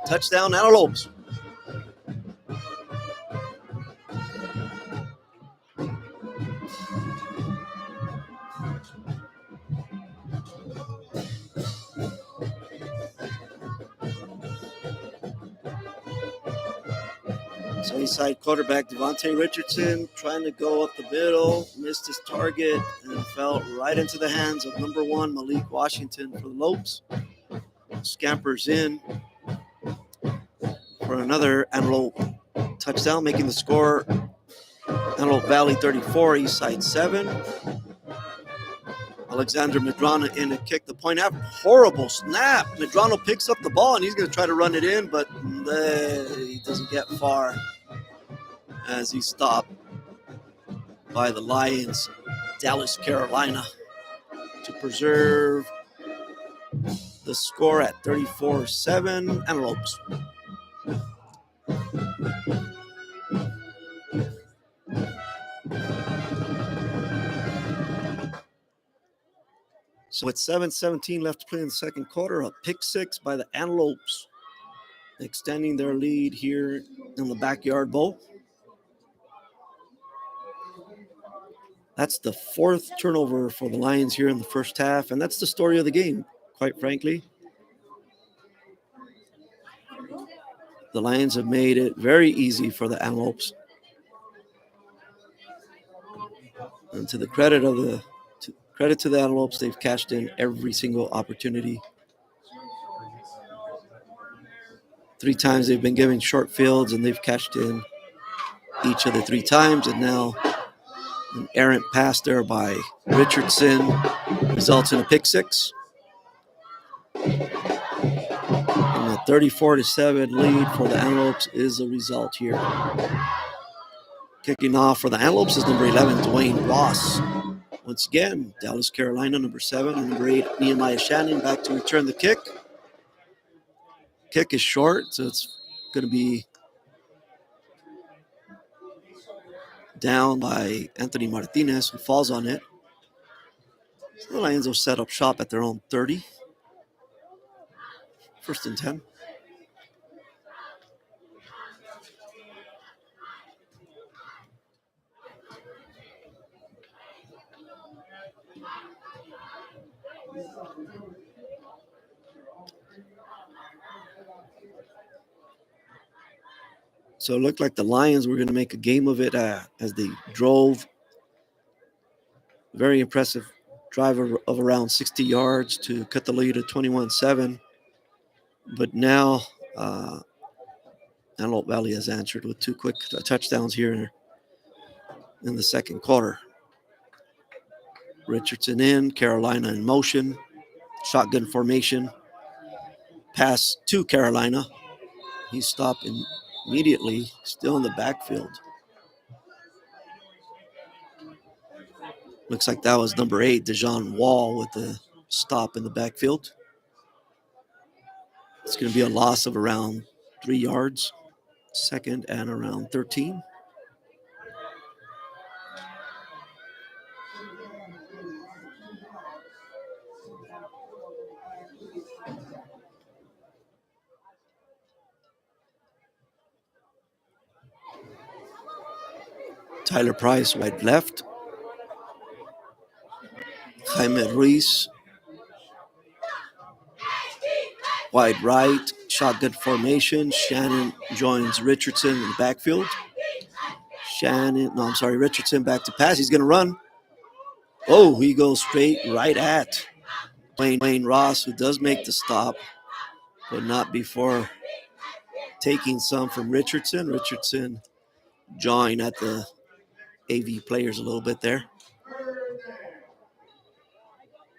Touchdown, Antelopes. So Eastside quarterback Devontae Richardson trying to go up the middle, missed his target, and fell right into the hands of number 1, Malik Washington for the Lopes. Scampers in for another Antelope touchdown, making the score Antelope Valley 34, Eastside 7. Alexander Medrano in to kick the point after. Horrible snap. Medrano picks up the ball, and he's going to try to run it in, but he doesn't get far as he's stopped by the Lions, Dallas, Carolina, to preserve the score at 34-7 Antelopes. So with 7:17 left to play in the second quarter, a pick 6 by the Antelopes, extending their lead here in the Backyard Bowl. That's the 4th turnover for the Lions here in the first half, and that's the story of the game, quite frankly. The Lions have made it very easy for the Antelopes. And to the credit of the credit to the Antelopes, they've cashed in every single opportunity. 3 times they've been given short fields, and they've cashed in each of the 3 times, and now an errant pass there by Richardson results in a pick 6. 34-7 lead for the Antelopes is the result here. Kicking off for the Antelopes is number 11, Dwayne Ross. Once again, Dallas, Carolina, number 7, and number 8, Nehemiah Shannon, back to return the kick. Kick is short, so it's going to be down by Anthony Martinez, who falls on it. So the Lions will set up shop at their own 30. 1st and 10. So it looked like the Lions were going to make a game of it as they drove. Very impressive drive of around 60 yards to cut the lead to 21-7. But now Antelope Valley has answered with 2 quick touchdowns here in the second quarter. Richardson in, Carolina in motion, shotgun formation, pass to Carolina. He's stopped immediately, still in the backfield. Looks like that was number 8, Dejon Wall, with the stop in the backfield. It's going to be a loss of around 3 yards, 2nd and around 13. Tyler Price, wide left. Jaime Ruiz, wide right. Shotgun formation. Shannon joins Richardson in the backfield. Richardson back to pass. He's going to run. Oh, he goes straight right at Wayne Ross, who does make the stop, but not before taking some from Richardson. Richardson jawing at the AV players a little bit there.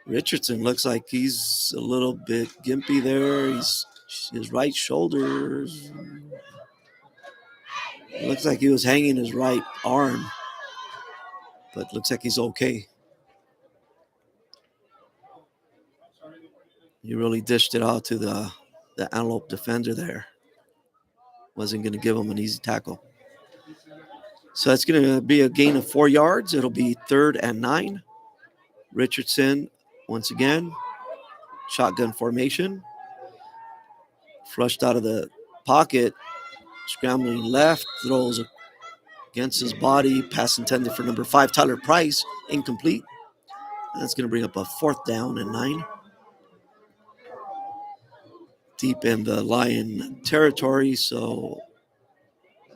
Richardson looks like he's a little bit gimpy there. His right shoulder looks like he was hanging his right arm, but looks like he's okay. He really dished it out to the Antelope defender there. Wasn't going to give him an easy tackle. So it's going to be a gain of 4 yards. It'll be 3rd and 9. Richardson, once again, shotgun formation. Flushed out of the pocket, scrambling left, throws against his body. Pass intended for number 5, Tyler Price, incomplete. That's going to bring up a 4th down and 9. Deep in the Lion territory, so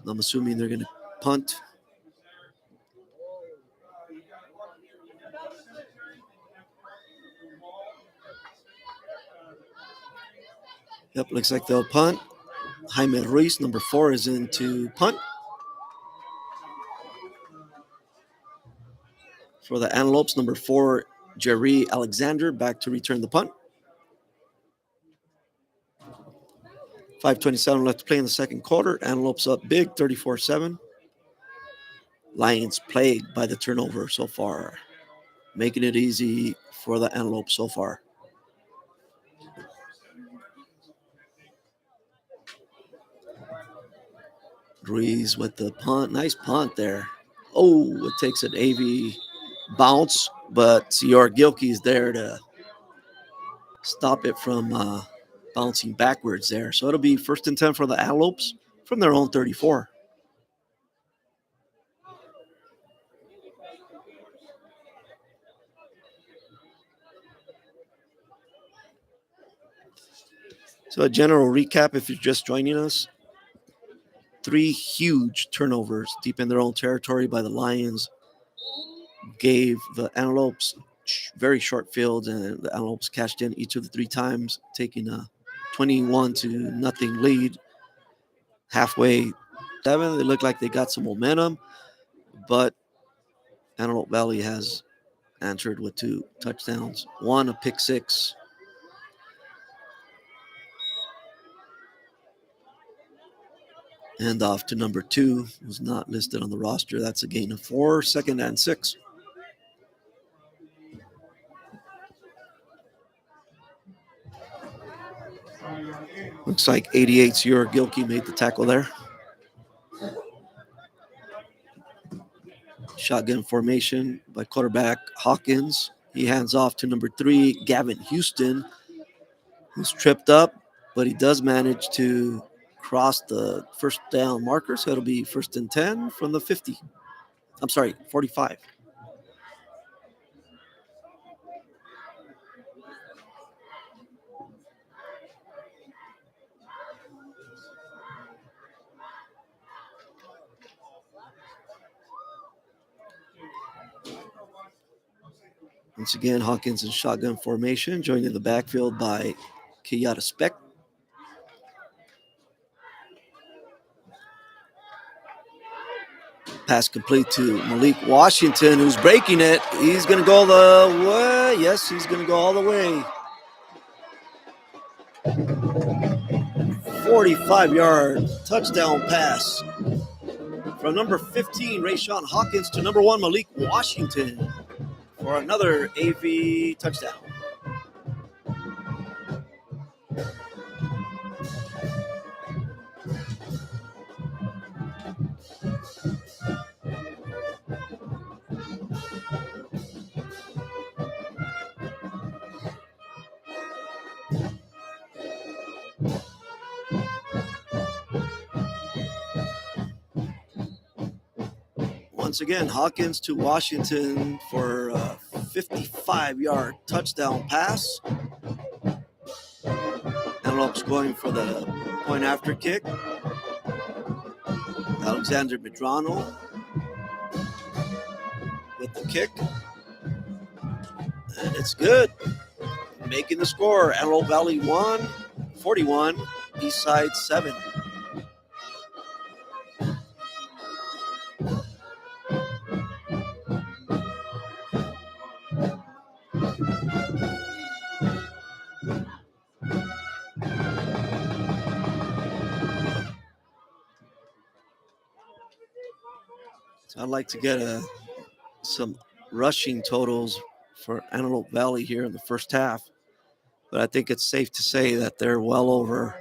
I'm assuming they're going to punt. Yep, looks like they'll punt. Jaime Ruiz, number 4, is in to punt. For the Antelopes, number 4, Jerry Alexander, back to return the punt. 5:27 left to play in the second quarter. Antelopes up big, 34-7. Lions plagued by the turnover so far, making it easy for the Antelopes so far. Ruiz with the punt. Nice punt there. Oh, it takes an AV bounce, but Sior Gilkey is there to stop it from bouncing backwards there. So it'll be 1st and 10 for the Antelopes from their own 34. So a general recap, if you're just joining us, 3 huge turnovers deep in their own territory by the Lions gave the Antelopes very short fields, and the Antelopes cashed in each of the 3 times, taking a 21-0 lead. Halfway 7, they look like they got some momentum, but Antelope Valley has answered with 2 touchdowns, 1 a pick 6. And off to number 2, who's not listed on the roster. That's a gain of 4, 2nd and 6. Looks like 88's your Gilkey made the tackle there. Shotgun formation by quarterback Hawkins. He hands off to number 3, Gavin Houston, who's tripped up, but he does manage to cross the first down marker, so it'll be 1st and 10 from the 50. I'm sorry, 45. Once again, Hawkins in shotgun formation, joined in the backfield by Kiyata Speck. Pass complete to Malik Washington, who's breaking it. He's going to go the way. Yes, he's going to go all the way. 45-yard touchdown pass from number 15, Rayshawn Hawkins, to number 1, Malik Washington, for another AV touchdown. Once again, Hawkins to Washington for a 55-yard touchdown pass. Antelopes going for the point after kick. Alexander Medrano with the kick. And it's good. Making the score. Antelope Valley 1, 41, Eastside 7. So I'd like to get some rushing totals for Antelope Valley here in the first half. But I think it's safe to say that they're well over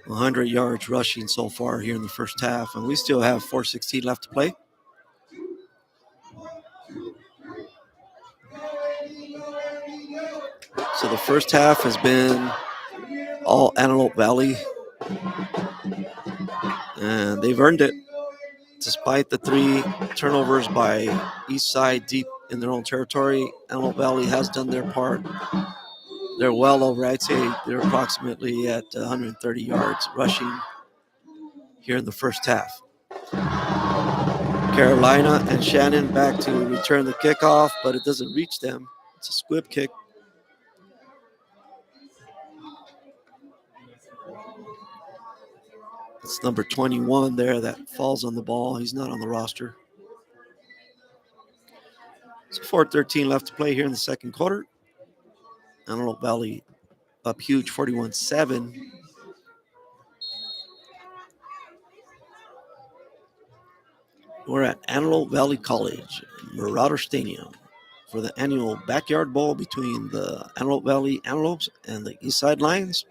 100 yards rushing so far here in the first half. And we still have 4:16 left to play. So the first half has been all Antelope Valley. And they've earned it. Despite the 3 turnovers by Eastside deep in their own territory, Antelope Valley has done their part. They're well over, I'd say they're approximately at 130 yards rushing here in the first half. Carolina and Shannon back to return the kickoff, but it doesn't reach them. It's a squib kick. It's number 21 there that falls on the ball. He's not on the roster. So 4:13 left to play here in the second quarter. Antelope Valley up huge, 41-7. We're at Antelope Valley College, Marauder Stadium, for the annual backyard bowl between the Antelope Valley Antelopes and the Eastside Lions.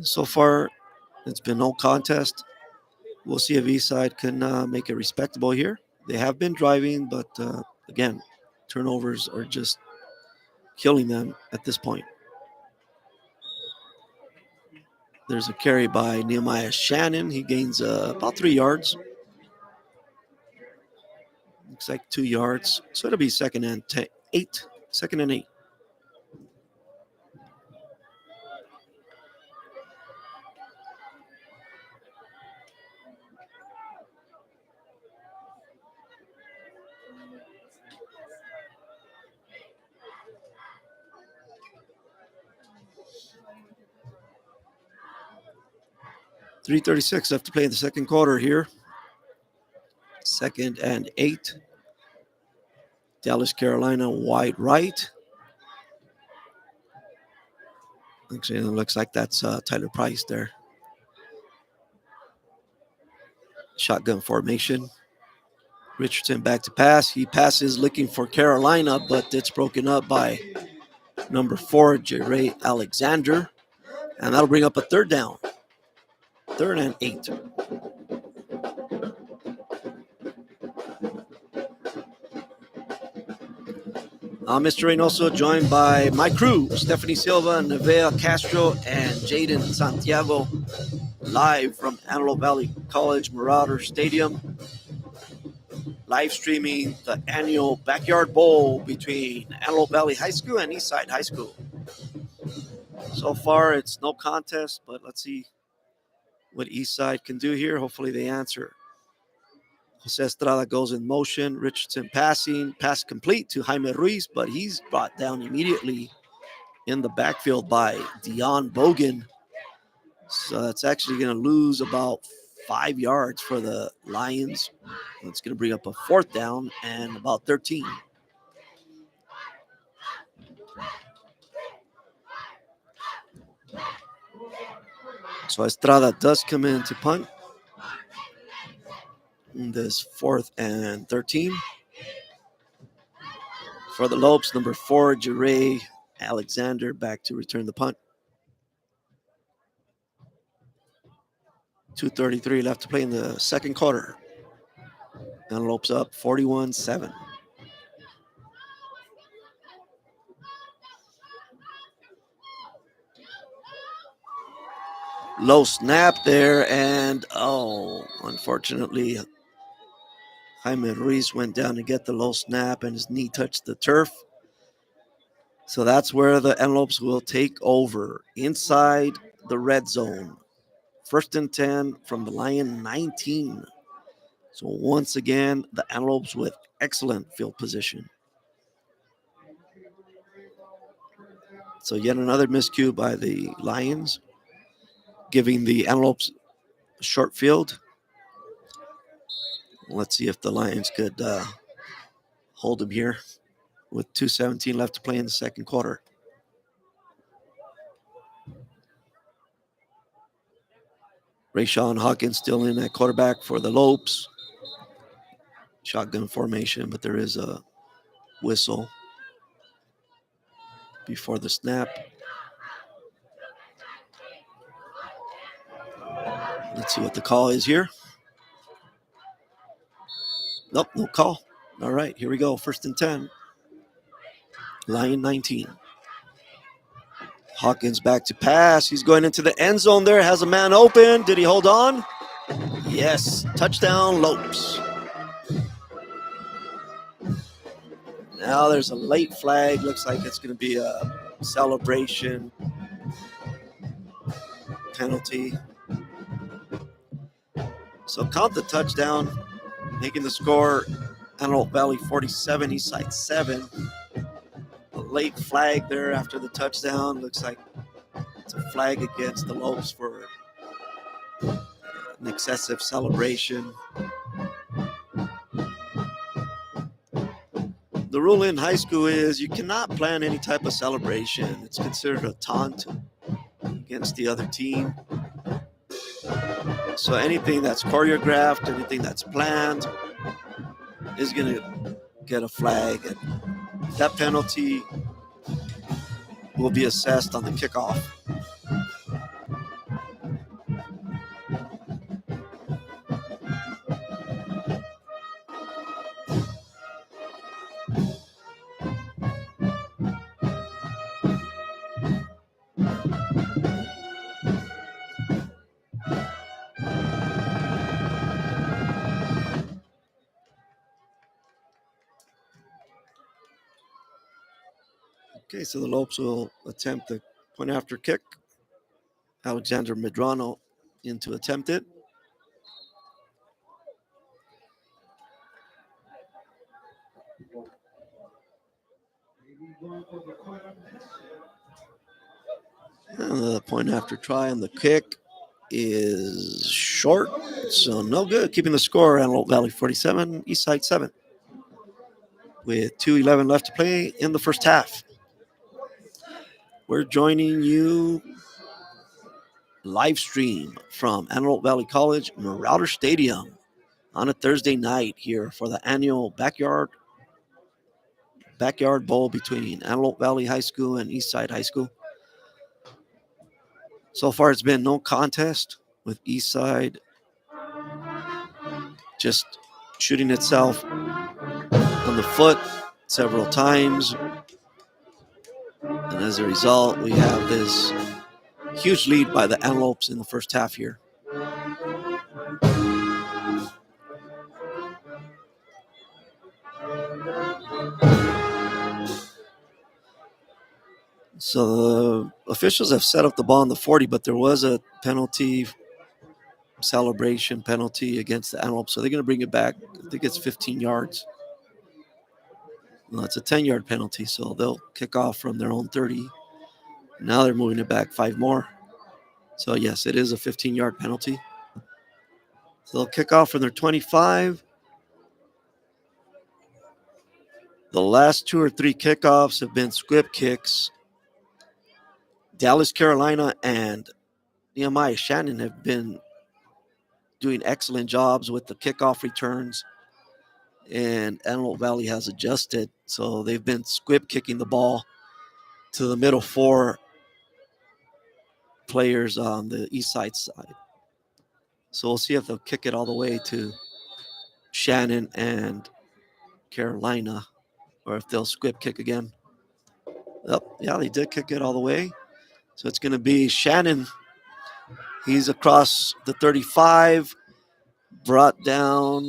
So far, it's been no contest. We'll see if Eastside can make it respectable here. They have been driving, but again, turnovers are just killing them at this point. There's a carry by Nehemiah Shannon. He gains about 3 yards. Looks like 2 yards. So it'll be 2nd and 8. 2nd and 8. .336 left to play in the second quarter here. 2nd and 8. Dallas, Carolina, wide right. Actually, it looks like that's Tyler Price there. Shotgun formation. Richardson back to pass. He passes looking for Carolina, but it's broken up by number 4, Jerry Alexander. And that'll bring up a third down. 3rd and 8. Mr. Reynoso, joined by my crew, Stephanie Silva, Nevea Castro, and Jaden Santiago, live from Antelope Valley College Marauder Stadium, live streaming the annual Backyard Bowl between Antelope Valley High School and Eastside High School. So far, it's no contest, but let's see what Eastside can do here. Hopefully they answer. Jose Estrada goes in motion. Richardson passing. Pass complete to Jaime Ruiz, but he's brought down immediately in the backfield by Dion Bogan. So that's actually going to lose about 5 yards for the Lions. It's going to bring up a 4th down and about 13. So Estrada does come in to punt in this 4th and 13. For the Lopes, number 4, Jerry Alexander back to return the punt. 2:33 left to play in the second quarter. Antelopes up 41-7. Low snap there, and unfortunately, Jaime Ruiz went down to get the low snap, and his knee touched the turf. So that's where the Antelopes will take over inside the red zone. 1st and 10 from the Lion 19. So once again, the Antelopes with excellent field position. So yet another miscue by the Lions, giving the Antelopes a short field. Let's see if the Lions could hold them here with 2:17 left to play in the second quarter. Rayshawn Hawkins still in at quarterback for the Lopes. Shotgun formation, but there is a whistle before the snap. Let's see what the call is here. Nope, no call. All right, here we go. 1st and 10. Lion 19. Hawkins back to pass. He's going into the end zone there. Has a man open. Did he hold on? Yes. Touchdown, Lopes. Now there's a late flag. Looks like it's going to be a celebration penalty. So count the touchdown, making the score Antelope Valley 47, Eastside 7. A late flag there after the touchdown. Looks like it's a flag against the Lopes for an excessive celebration. The rule in high school is you cannot plan any type of celebration. It's considered a taunt against the other team. So anything that's choreographed, anything that's planned is going to get a flag. And that penalty will be assessed on the kickoff. Okay, so the Lopes will attempt the point after kick. Alexander Medrano in to attempt it. And the point after try on the kick is short, so no good. Keeping the score, Antelope Valley 47, Eastside 7. With 2:11 left to play in the first half. We're joining you live stream from Antelope Valley College Marauder Stadium. on a Thursday night here for the annual backyard bowl between Antelope Valley High School and Eastside High School. So far, it's been no contest, with Eastside just shooting itself on the foot several times. And as a result, we have this huge lead by the Antelopes in the first half here. So the officials have set up the ball on the 40, but there was a celebration penalty against the Antelopes. So they're going to bring it back. I think it's 15 yards. No, it's a 10-yard penalty, so they'll kick off from their own 30. Now they're moving it back 5 more. So, yes, it is a 15-yard penalty. So they'll kick off from their 25. The last 2 or 3 kickoffs have been squib kicks. Dallas, Carolina, and Nehemiah Shannon have been doing excellent jobs with the kickoff returns. And Antelope Valley has adjusted. So they've been squib kicking the ball to the middle 4 players on the east side. So we'll see if they'll kick it all the way to Shannon and Carolina, or if they'll squib kick again. Oh, yeah, they did kick it all the way. So it's going to be Shannon. He's across the 35, brought down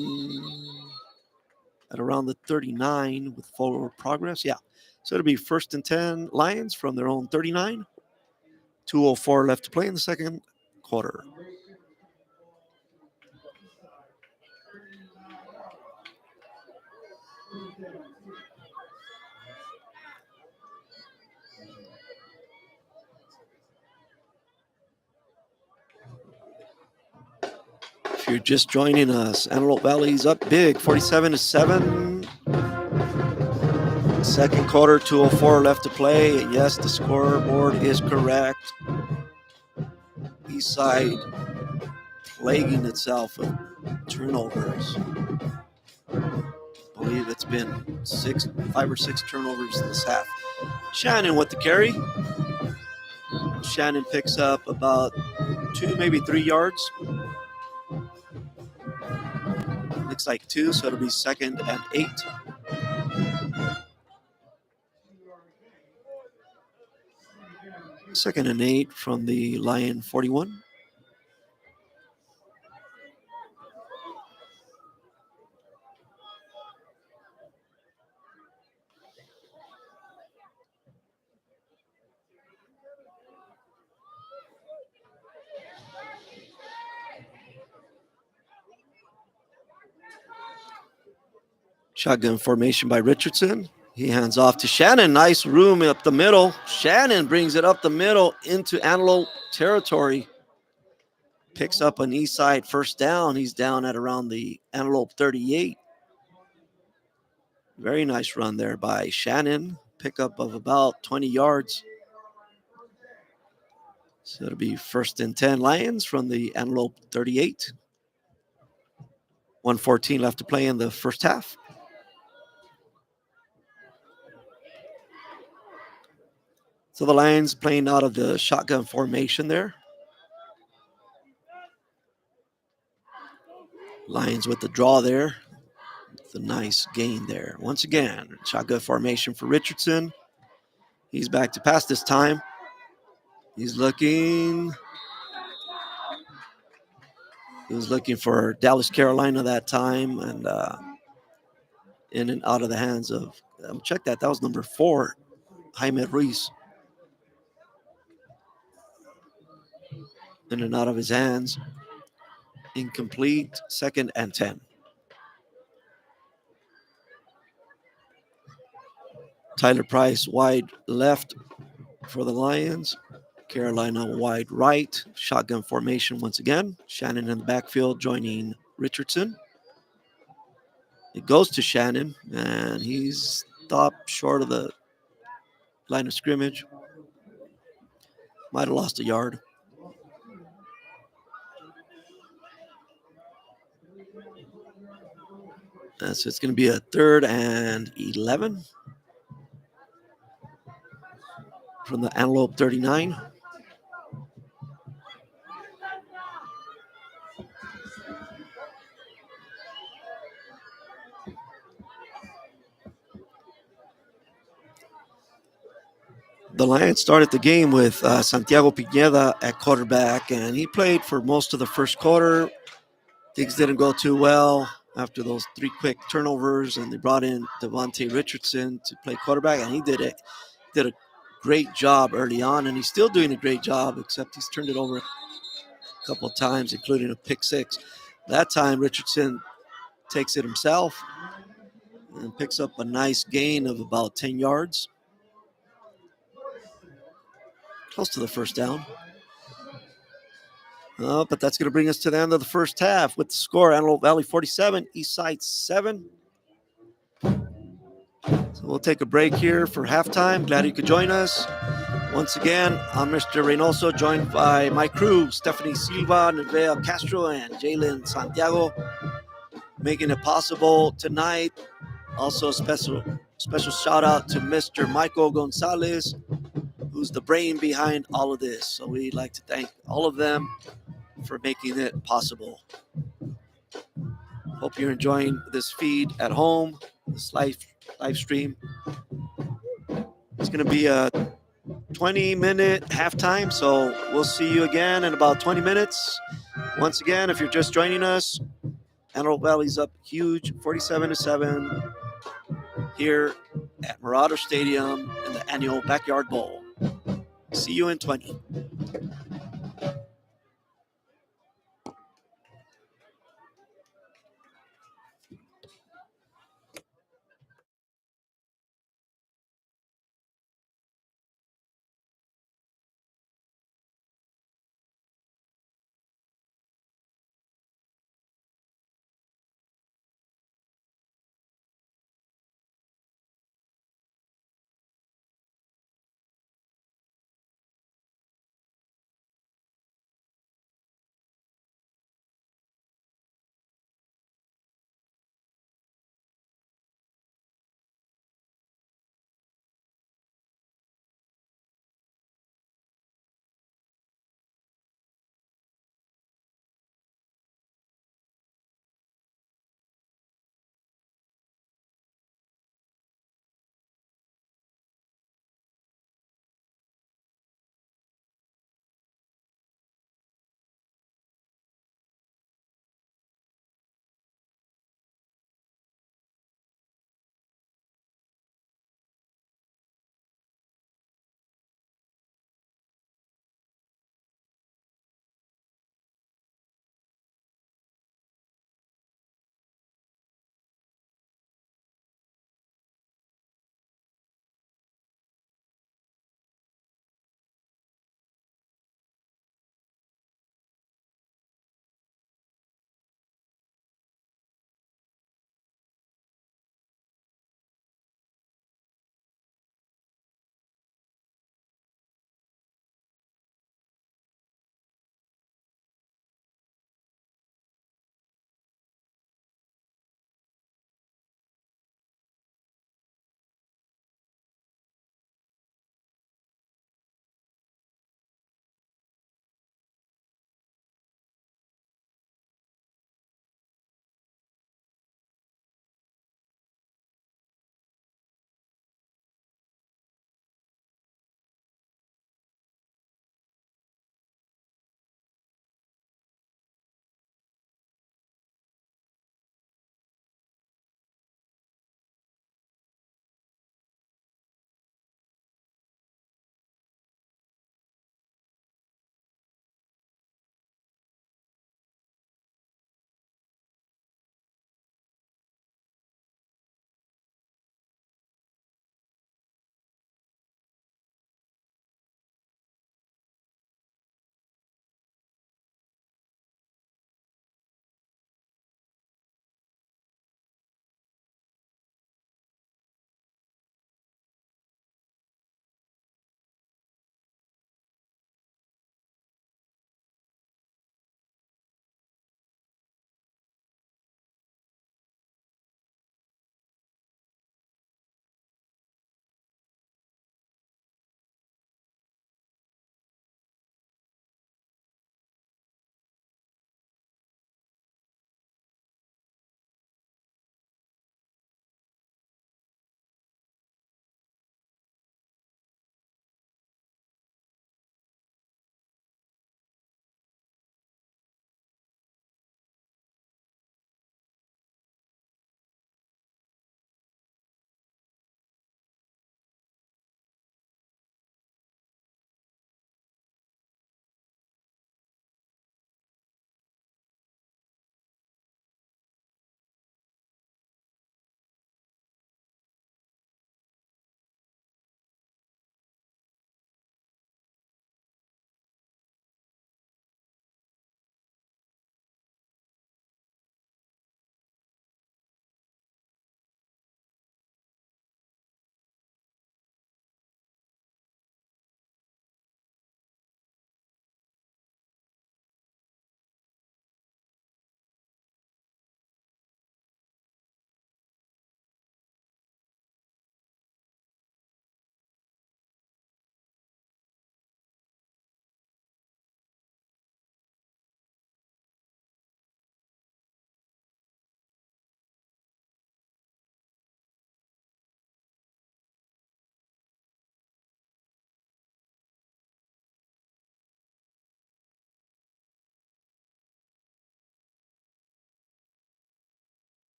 at around the 39 with forward progress. Yeah. So it'll be 1st and 10 Lions from their own 39. 2:04 left to play in the second quarter. If you're just joining us, Antelope Valley's up big, 47-7. Second quarter, 2:04 left to play. And yes, the scoreboard is correct. Eastside plaguing itself with turnovers. I believe it's been 5 or 6 turnovers this half. Shannon with the carry. Shannon picks up about 2, maybe 3 yards. Looks like 2, so it'll be 2nd and 8. Second and 8 from the Lion 41. Shotgun formation by Richardson. He hands off to Shannon. Nice room up the middle. Shannon brings it up the middle into Antelope territory. Picks up an east side first down. He's down at around the Antelope 38. Very nice run there by Shannon. Pickup of about 20 yards. So it'll be 1st and 10 Lions from the Antelope 38. 1:14 left to play in the first half. So the Lions playing out of the shotgun formation there. Lions with the draw there. It's a nice gain there. Once again, shotgun formation for Richardson. He's back to pass this time. He's looking. He was looking for Dallas, Carolina that time, and in and out of the hands of. Check that. That was number 4, Jaime Ruiz. In and out of his hands. Incomplete. 2nd and 10. Tyler Price wide left for the Lions. Carolina wide right. Shotgun formation once again. Shannon in the backfield joining Richardson. It goes to Shannon, and he's stopped short of the line of scrimmage. Might have lost a yard. So it's going to be a 3rd and 11 from the Antelope 39. The Lions started the game with Santiago Pineda at quarterback, and he played for most of the first quarter. Things didn't go too well after those 3 quick turnovers, and they brought in Devontae Richardson to play quarterback, and he did a great job early on, and he's still doing a great job, except he's turned it over a couple of times, including a pick 6. That time, Richardson takes it himself and picks up a nice gain of about 10 yards. Close to the first down. But that's going to bring us to the end of the first half with the score: Antelope Valley 47, Eastside 7. So we'll take a break here for halftime. Glad you could join us. Once again, I'm Mr. Reynoso, joined by my crew, Stephanie Silva, Nevea Castro, and Jalen Santiago, making it possible tonight. Also, a special shout out to Mr. Michael Gonzalez, who's the brain behind all of this. So we'd like to thank all of them for making it possible. Hope you're enjoying this feed at home, this live stream. It's going to be a 20-minute halftime, so we'll see you again in about 20 minutes. Once again, if you're just joining us, Antelope Valley's up huge, 47-7, here at Marauder Stadium in the annual Backyard Bowl. See you in 20.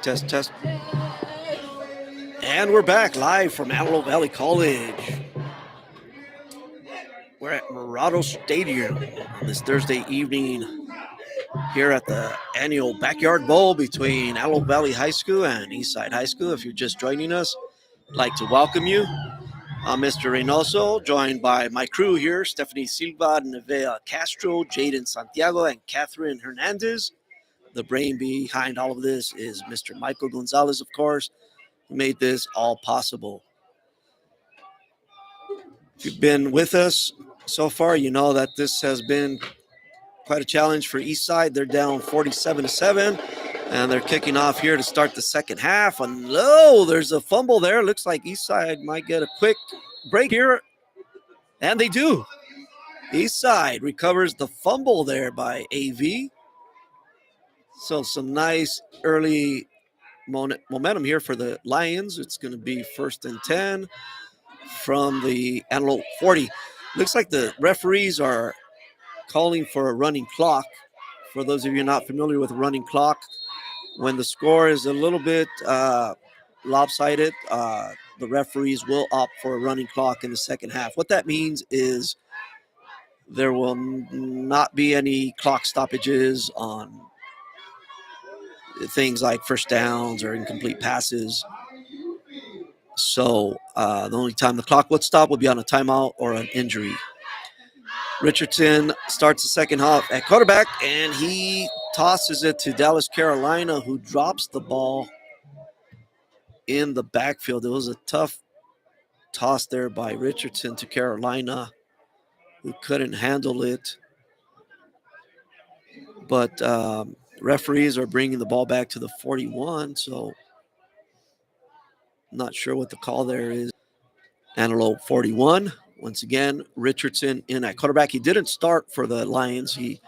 Test, test. And we're back live from Antelope Valley College. We're at Morado Stadium on this Thursday evening here at the annual Backyard Bowl between Antelope Valley High School and Eastside High School. If you're just joining us, I'd like to welcome you. I'm Mr. Reynoso, joined by my crew here, Stephanie Silva, Nevea Castro, Jaden Santiago, and Catherine Hernandez. The brain behind all of this is Mr. Michael Gonzalez, of course, who made this all possible. If you've been with us so far, you know that this has been quite a challenge for Eastside. They're down 47-7, and they're kicking off here to start the second half. And there's a fumble there. Looks like Eastside might get a quick break here, and they do. Eastside recovers the fumble there by AV. So some nice early momentum here for the Lions. It's going to be 1st and 10 from the Antelope 40. Looks like the referees are calling for a running clock. For those of you not familiar with a running clock, when the score is a little bit lopsided, the referees will opt for a running clock in the second half. What that means is there will not be any clock stoppages on things like first downs or incomplete passes. So the only time the clock would stop would be on a timeout or an injury. Richardson starts the second half at quarterback, and he tosses it to Dallas Carolina, who drops the ball in the backfield. It was a tough toss there by Richardson to Carolina, who couldn't handle it. But referees are bringing the ball back to the 41, so not sure what the call there is. Antelope 41. Once again, Richardson in at quarterback. He didn't start for the Lions. He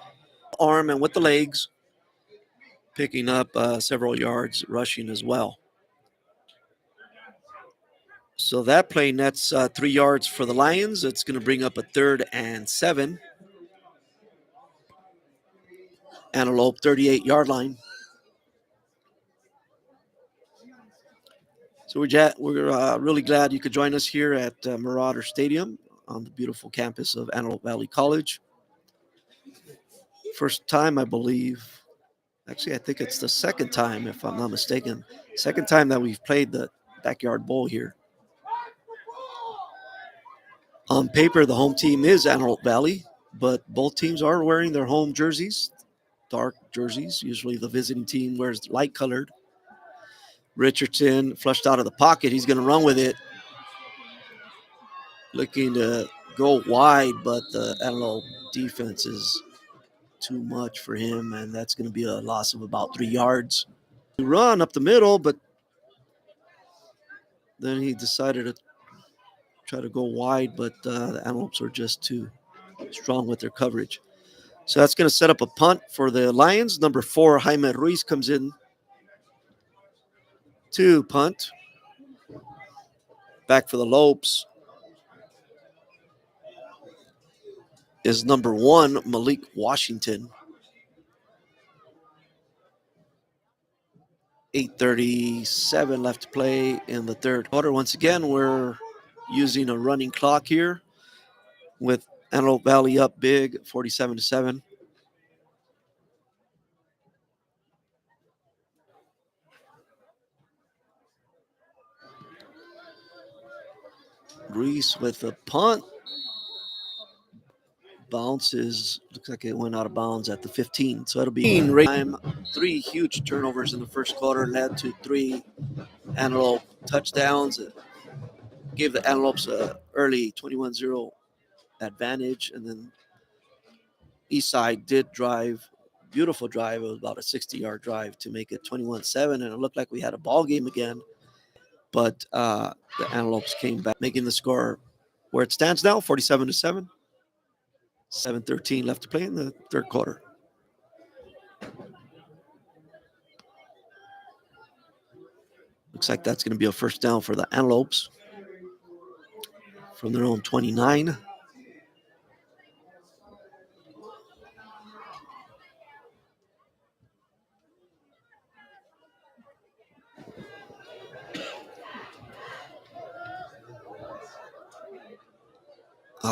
arm and with the legs, picking up several yards rushing as well. So that play nets 3 yards for the Lions. It's going to bring up a 3rd and 7. Antelope 38-yard line. So we're really glad you could join us here at Marauder Stadium on the beautiful campus of Antelope Valley College. First time, I believe. Actually, I think it's the second time, if I'm not mistaken. Second time that we've played the Backyard Bowl here. On paper, the home team is Antelope Valley, but both teams are wearing their home jerseys, dark jerseys. Usually the visiting team wears light colored. Richardson flushed out of the pocket. He's going to run with it. Looking to go wide, but the Antelope defense is too much for him, and that's going to be a loss of about 3 yards. He run up the middle, but then he decided to try to go wide, but the Antelopes are just too strong with their coverage. So that's going to set up a punt for the Lions. Number 4, Jaime Ruiz comes in to punt. Back for the Lopes is number 1, Malik Washington. 8:37 left to play in the third quarter. Once again, we're using a running clock here with Antelope Valley up big, 47-7. Reese with a punt. Bounces, looks like it went out of bounds at the 15. So it'll be time. 3 huge turnovers in the first quarter led to 3 Antelope touchdowns. It gave the Antelopes a early 21-0 advantage. And then Eastside did drive, beautiful drive. It was about a 60-yard drive to make it 21-7. And it looked like we had a ball game again. But the Antelopes came back, making the score where it stands now, 47-7. 7:13 left to play in the third quarter. Looks like that's going to be a first down for the Antelopes from their own 29.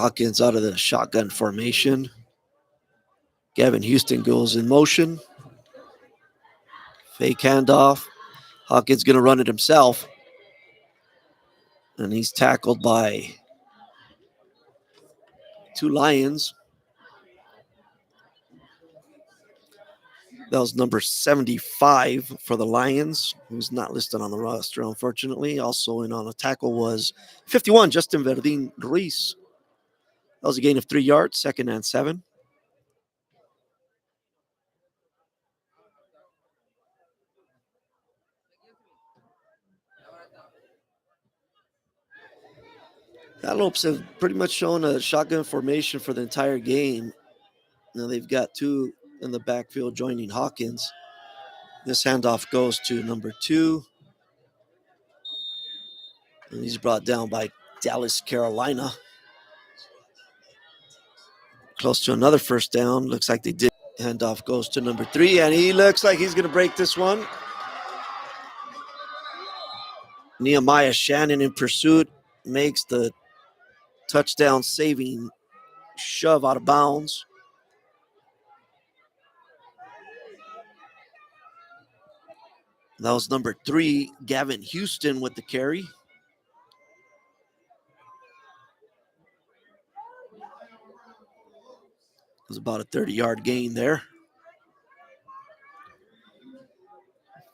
Hawkins out of the shotgun formation. Gavin Houston goes in motion. Fake handoff. Hawkins going to run it himself. And he's tackled by 2 Lions. That was number 75 for the Lions, who's not listed on the roster, unfortunately. Also in on a tackle was 51, Justin Verdin Ruiz. That was a gain of 3 yards, 2nd and 7. Antelopes have pretty much shown a shotgun formation for the entire game. Now they've got 2 in the backfield joining Hawkins. This handoff goes to number 2. And he's brought down by Dallas, Carolina. Close to another first down. Looks like they did. Handoff goes to number 3, and he looks like he's going to break this one. Nehemiah Shannon in pursuit makes the touchdown saving shove out of bounds. That was number 3, Gavin Houston with the carry. It was about a 30-yard gain there.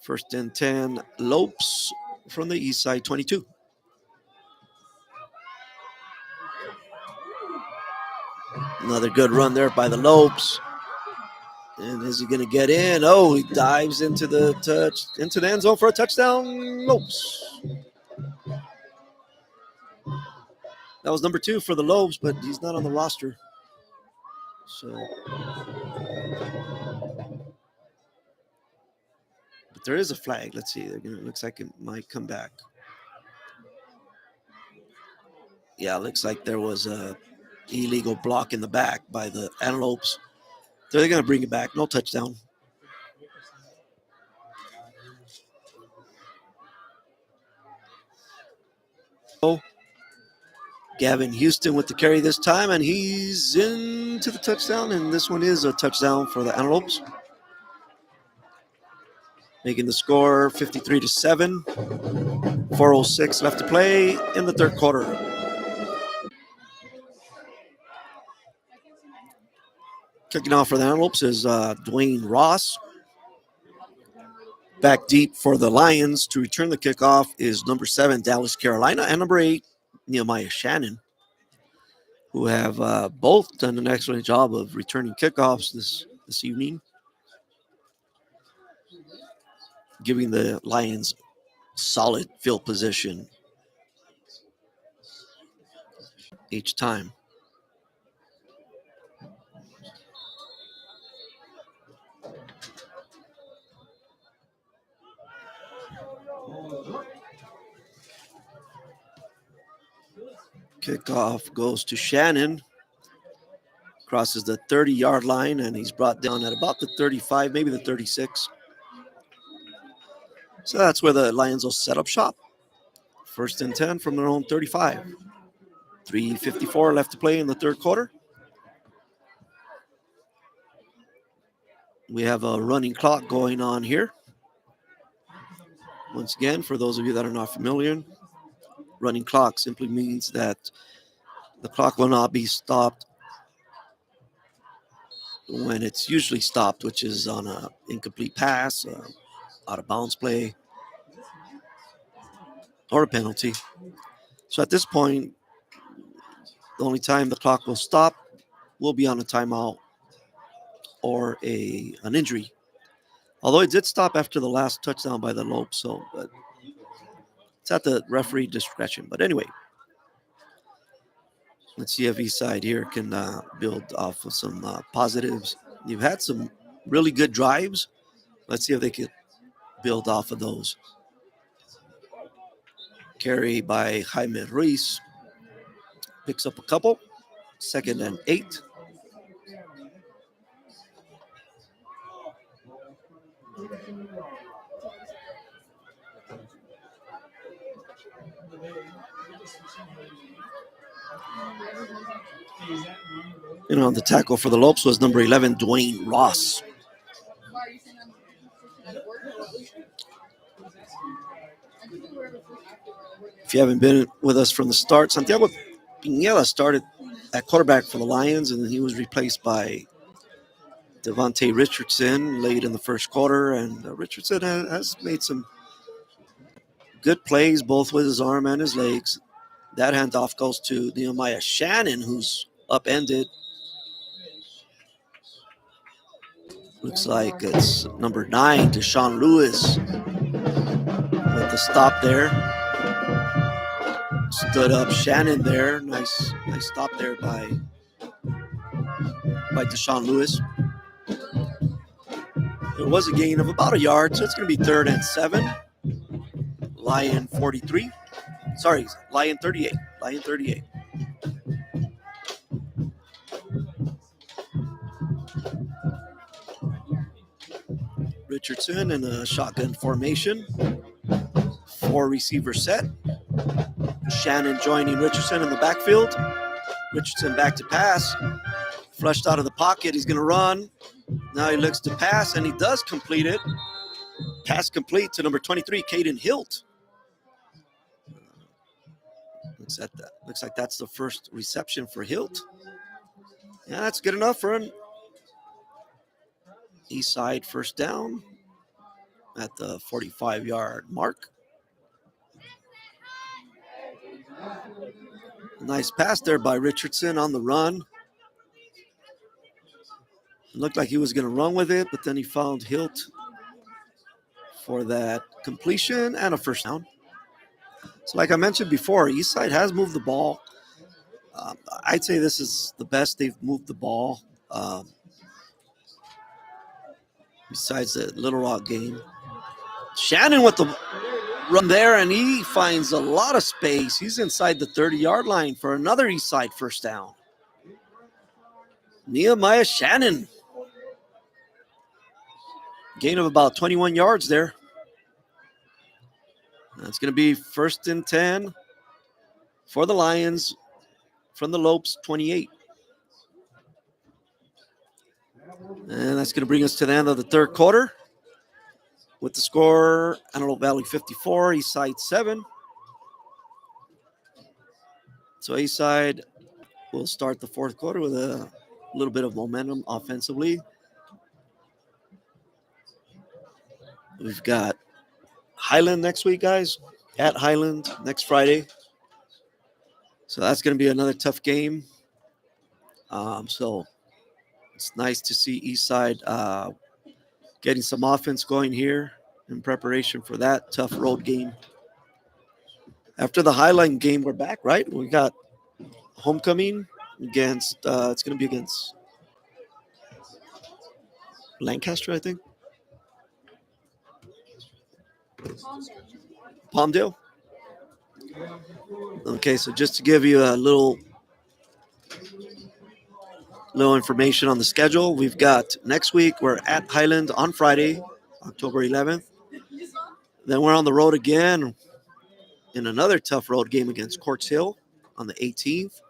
1st and 10, Lopes from the east side, 22. Another good run there by the Lopes. And is he going to get in? Oh, he dives into the end zone for a touchdown. Lopes. That was number 2 for the Lopes, but he's not on the roster. So, but there is a flag. Let's see. It looks like it might come back. Yeah, it looks like there was a illegal block in the back by the Antelopes. So they're going to bring it back. No touchdown. Oh, Gavin Houston with the carry this time, and he's into the touchdown, and this one is a touchdown for the Antelopes. Making the score 53-7. 4:06 left to play in the 3rd quarter. Kicking off for the Antelopes is Dwayne Ross. Back deep for the Lions to return the kickoff is number 7, Dallas, Carolina, and number 8, Nehemiah Shannon, who have both done an excellent job of returning kickoffs this evening, giving the Lions solid field position each time. Kickoff goes to Shannon. Crosses the 30-yard line, and he's brought down at about the 35, maybe the 36. So that's where the Lions will set up shop. 1st and 10 from their own 35. 3:54 left to play in the 3rd quarter. We have a running clock going on here. Once again, for those of you that are not familiar, running clock simply means that the clock will not be stopped when it's usually stopped, which is on an incomplete pass, out of bounds play, or a penalty. So at this point, the only time the clock will stop will be on a timeout or an injury. Although it did stop after the last touchdown by the Lopes, so but it's at the referee discretion. But anyway, let's see if each side here can build off of some positives. You've had some really good drives. Let's see if they can build off of those. Carry by Jaime Ruiz. Picks up a couple. 2nd and 8. And on the tackle for the Lopes was number 11, Dwayne Ross. If you haven't been with us from the start, Santiago Pineda started at quarterback for the Lions, and then he was replaced by Devontae Richardson late in the first quarter. And Richardson has made some good plays, both with his arm and his legs. That handoff goes to Nehemiah Shannon, who's upended. Looks like it's number 9, Deshaun Lewis, with the stop there. Stood up Shannon there. Nice stop there by Deshaun Lewis. It was a gain of about a yard, so it's going to be 3rd and 7. Lion 43. Sorry, Lion 38. Lion 38. Richardson in a shotgun formation. 4 receiver set. Shannon joining Richardson in the backfield. Richardson back to pass. Flushed out of the pocket. He's going to run. Now he looks to pass, and he does complete it. Pass complete to number 23, Caden Hilt. Looks like that's the first reception for Hilt. Yeah, that's good enough for an east side first down at the 45-yard mark. Nice pass there by Richardson on the run. It looked like he was going to run with it, but then he found Hilt for that completion and a first down. So like I mentioned before, Eastside has moved the ball. I'd say this is the best they've moved the ball besides the Little Rock game. Shannon with the run there, and he finds a lot of space. He's inside the 30-yard line for another Eastside first down. Nehemiah Shannon. Gain of about 21 yards there. That's going to be 1st and 10 for the Lions from the Lopes 28. And that's going to bring us to the end of the third quarter with the score, Antelope Valley 54, Eastside 7. So Eastside will start the fourth quarter with a little bit of momentum offensively. We've got Highland next week, guys, at Highland next Friday. So that's going to be another tough game. So it's nice to see Eastside getting some offense going here in preparation for that tough road game. After the Highland game, we're back, right? We got homecoming against, it's going to be against Lancaster, I think. Palmdale. Okay, so just to give you a little information on the schedule, we've got next week, we're at Highland on Friday, October 11th. Then we're on the road again in another tough road game against Courts Hill on the 18th.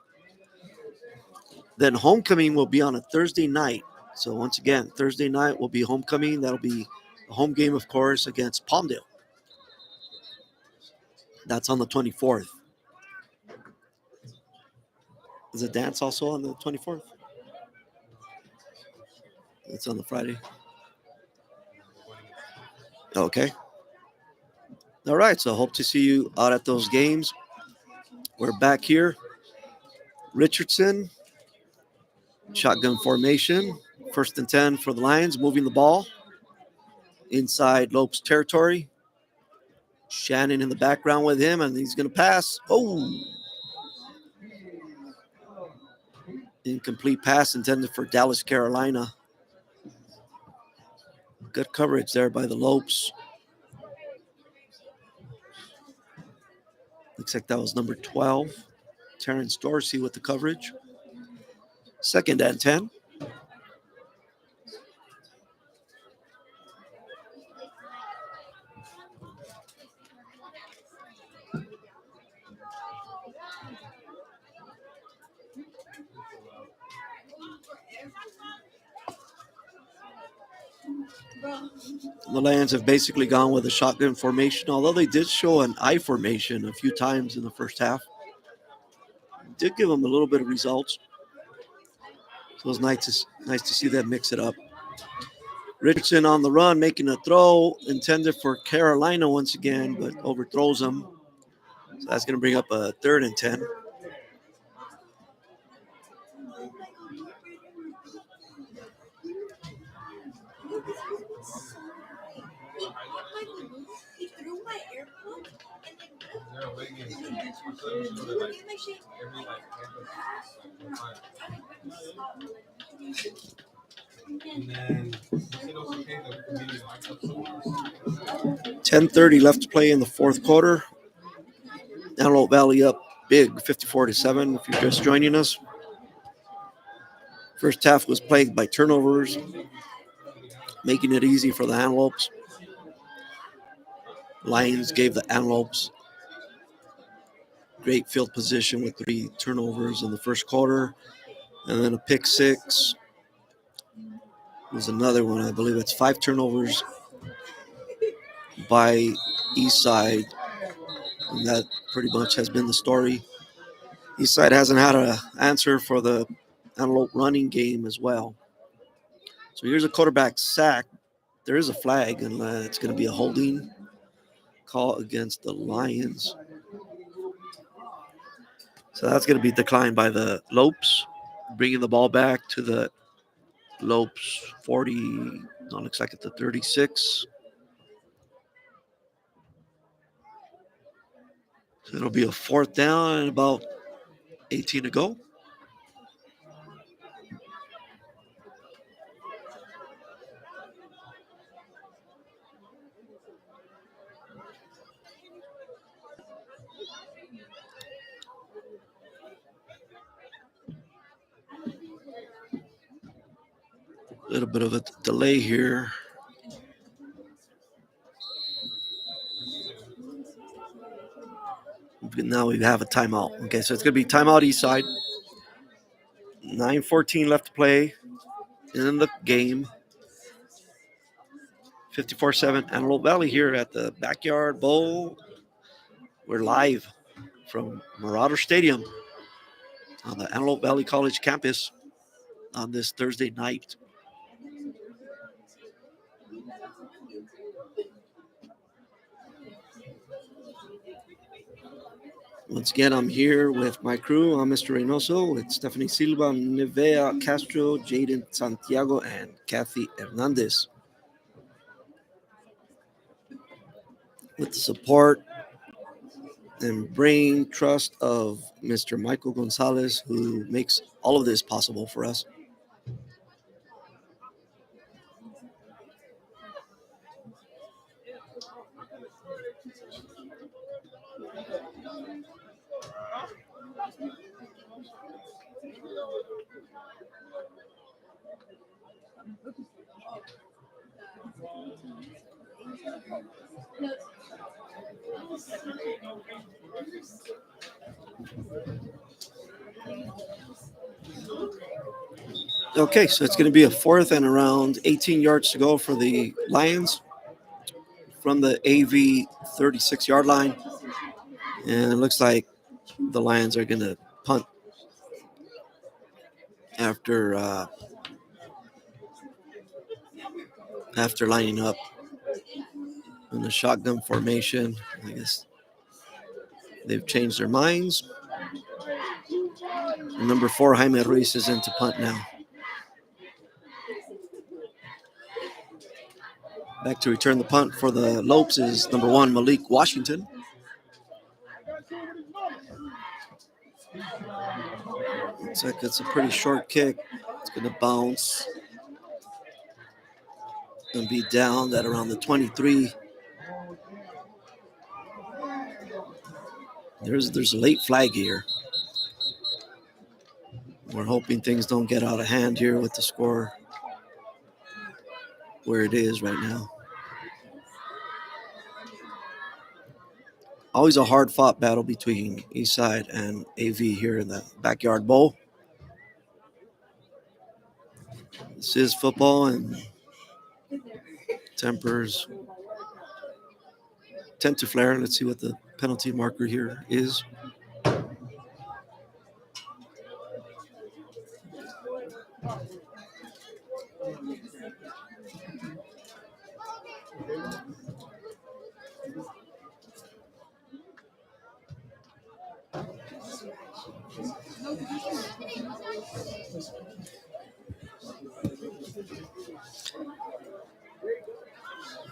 Then homecoming will be on a Thursday night. So once again, Thursday night will be homecoming. That'll be a home game, of course, against Palmdale. That's on the 24th. Is a dance also on the 24th? It's on the Friday. Okay. All right. So hope to see you out at those games. We're back here. Richardson, shotgun formation. 1st and 10 for the Lions, moving the ball inside Lopes territory. Shannon in the background with him, and he's going to pass. Oh! Incomplete pass intended for Dallas, Carolina. Good coverage there by the Lopes. Looks like that was number 12. Terrence Dorsey with the coverage. 2nd and 10. The Lions have basically gone with a shotgun formation, although they did show an I formation a few times in the first half. Did give them a little bit of results. So it was nice to see them mix it up. Richardson on the run, making a throw intended for Carolina once again, but overthrows him. So that's going to bring up a 3rd and 10. $10:30 left to play in the fourth quarter. Antelope Valley up big, 54-7. If you're just joining us, first half was plagued by turnovers, making it easy for the Antelopes. Lions gave the Antelopes great field position with 3 turnovers in the first quarter, and then a pick 6. There's another one, I believe it's 5 turnovers by Eastside, and that pretty much has been the story. Eastside hasn't had an answer for the Antelope running game as well. So here's a quarterback sack. There is a flag, and it's going to be a holding call against the Lions. So that's going to be declined by the Lopes, bringing the ball back to the Lopes 40, no, looks like it's the 36. So it'll be a 4th down and about 18 to go. A little bit of a delay here. Now we have a timeout. Okay, so it's going to be timeout Eastside. 9:14 left to play in the game. 54-7 Antelope Valley here at the Backyard Bowl. We're live from Marauder Stadium on the Antelope Valley College campus on this Thursday night. Once again, I'm here with my crew. I'm Mr. Reynoso with Stephanie Silva, Nevea Castro, Jaden Santiago, and Kathy Hernandez. With the support and brain trust of Mr. Michael Gonzalez, who makes all of this possible for us. Okay, so it's going to be a 4th and around 18 yards to go for the Lions from the AV 36-yard line. And it looks like the Lions are going to punt after lining up in the shotgun formation. I guess they've changed their minds. And number 4, Jaime Ruiz, is into punt now. Back to return the punt for the Lopes is number 1, Malik Washington. Looks like it's a pretty short kick. It's going to bounce and be down at around the 23. There's a late flag here. We're hoping things don't get out of hand here with the score where it is right now. Always a hard-fought battle between Eastside and AV here in the Backyard Bowl. This is football, and Tempers tend to flare. Let's see what the penalty marker here is.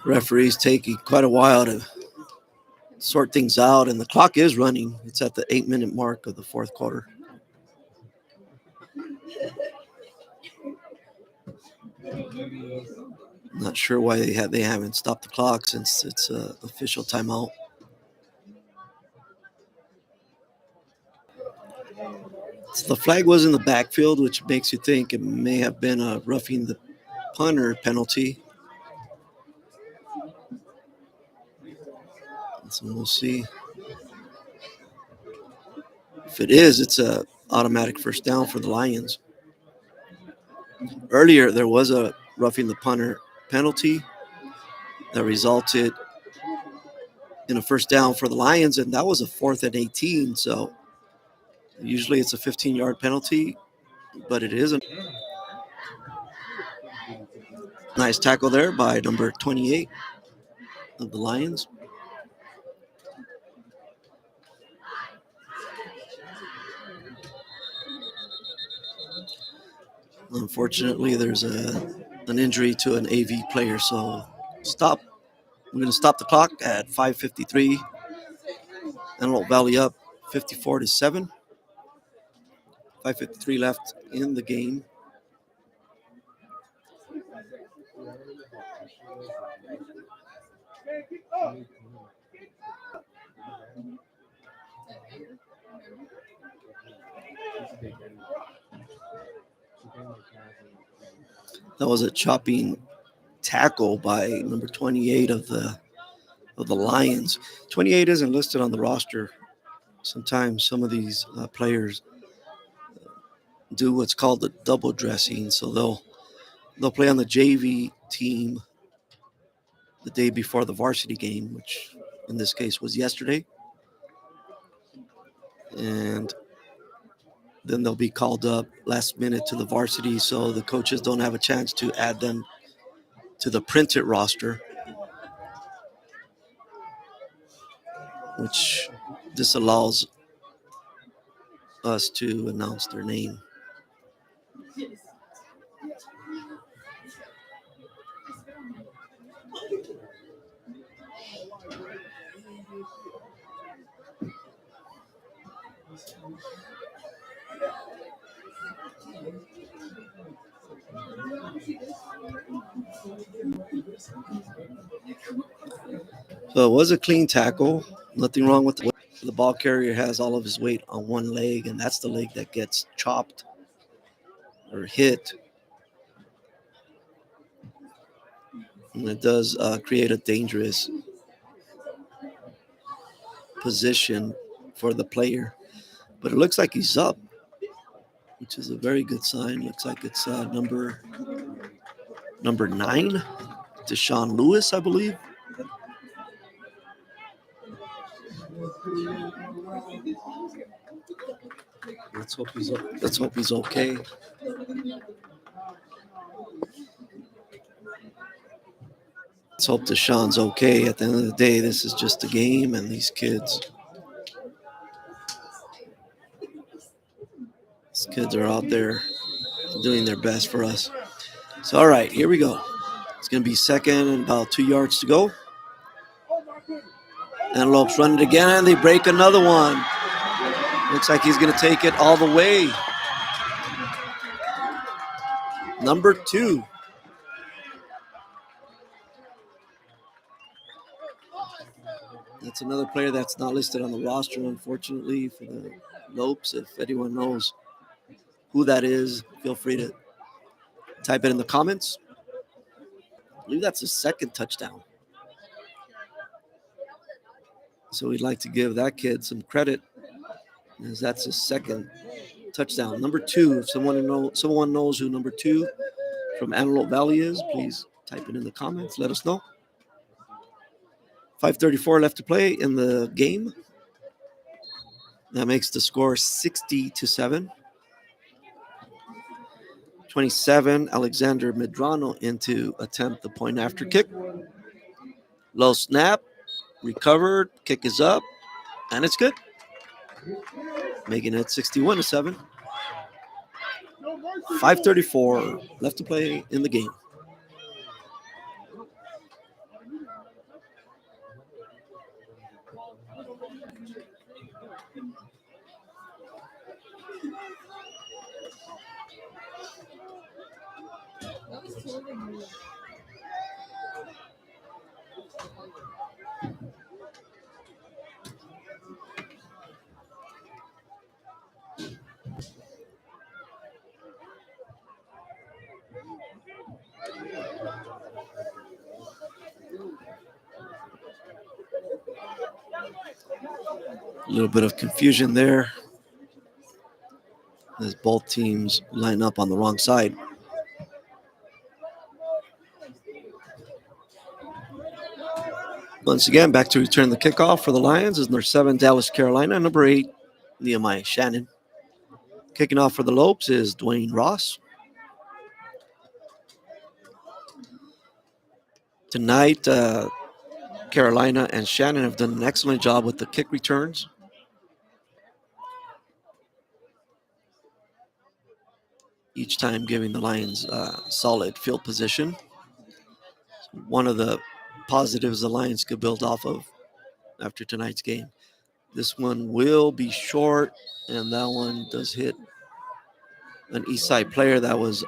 Referee's taking quite a while to sort things out, and the clock is running. It's at the 8-minute mark of the fourth quarter. Not sure why they haven't stopped the clock since it's an official timeout. So the flag was in the backfield, which makes you think it may have been a roughing the punter penalty. So we'll see. If it is, it's a automatic first down for the Lions. Earlier, there was a roughing the punter penalty that resulted in a first down for the Lions, and that was a 4th and 18. So usually it's a 15-yard penalty, but it isn't. Nice tackle there by number 28 of the Lions. Unfortunately, there's an injury to an AV player, so stop. We're going to stop the clock at 5:53. Antelope Valley up 54-7. 5:53 left in the game. That was a chopping tackle by number 28 of the Lions. 28 isn't listed on the roster. Sometimes some of these players do what's called the double dressing, so they'll play on the JV team the day before the varsity game, which in this case was yesterday, and then they'll be called up last minute to the varsity, so the coaches don't have a chance to add them to the printed roster, which disallows us to announce their name. So it was a clean tackle. Nothing wrong with the ball carrier has all of his weight on one leg, and that's the leg that gets chopped or hit. And it does create a dangerous position for the player. But it looks like he's up, which is a very good sign. Looks like it's number 9, Deshaun Lewis, I believe. Let's hope he's okay. Let's hope Deshaun's okay. At the end of the day, this is just a game, and these kids are out there doing their best for us. So, all right, here we go. It's going to be second and about 2 yards to go. Antelopes run it again, and they break another one. Looks like he's going to take it all the way. Number 2. That's another player that's not listed on the roster, unfortunately, for the Lopes. If anyone knows who that is, feel free to type it in the comments. I believe that's his second touchdown. So we'd like to give that kid some credit, as that's his second touchdown. Number 2, if someone knows who number 2 from Antelope Valley is, please type it in the comments. Let us know. 5:34 left to play in the game. That makes the score 60-7. 27, Alexander Medrano in to attempt the point after kick. Low snap, recovered, kick is up, and it's good. Making it 61-7. 5:34 left to play in the game. A little bit of confusion there as both teams line up on the wrong side. Once again, back to return the kickoff for the Lions is number 7, Dallas, Carolina. Number 8, Nehemiah Shannon. Kicking off for the Lopes is Dwayne Ross. Tonight, Carolina and Shannon have done an excellent job with the kick returns. Each time giving the Lions solid field position. One of the positives the Lions could build off of after tonight's game. This one will be short, and that one does hit an east side player that was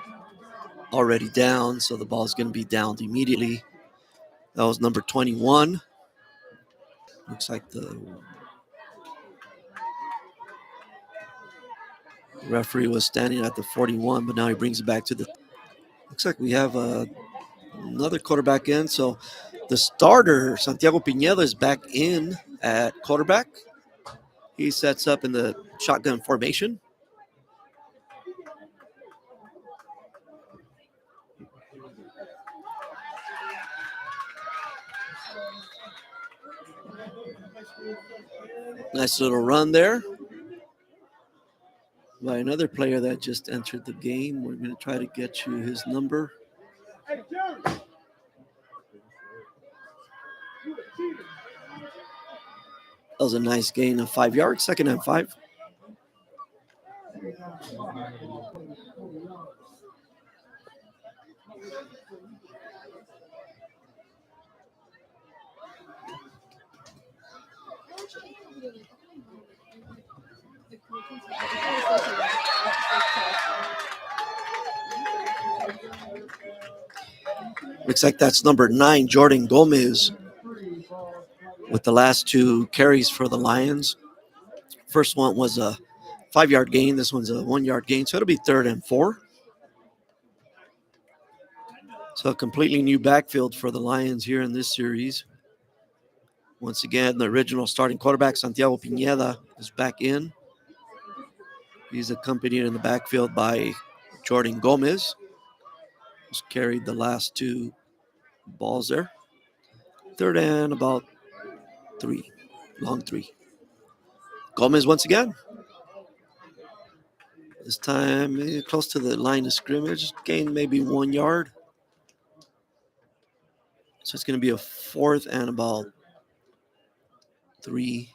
already down, so the ball is going to be downed immediately. That was number 21. Looks like the referee was standing at the 41, but now he brings it back to the... Looks like we have another quarterback in, so the starter, Santiago Pineda, is back in at quarterback. He sets up in the shotgun formation. Nice little run there by another player that just entered the game. We're going to try to get you his number. That was a nice gain of 5 yards, 2nd and 5. Looks like that's number 9, Jordan Gomez, with the last 2 carries for the Lions. First one was a 5-yard gain. This one's a 1-yard gain, so it'll be 3rd and 4. So a completely new backfield for the Lions here in this series. Once again, the original starting quarterback, Santiago Pineda, is back in. He's accompanied in the backfield by Jordan Gomez, who's carried the last 2 balls there. 3rd and about 3, long 3. Gomez once again. This time close to the line of scrimmage, gained maybe 1 yard. So it's going to be a 4th and about 3,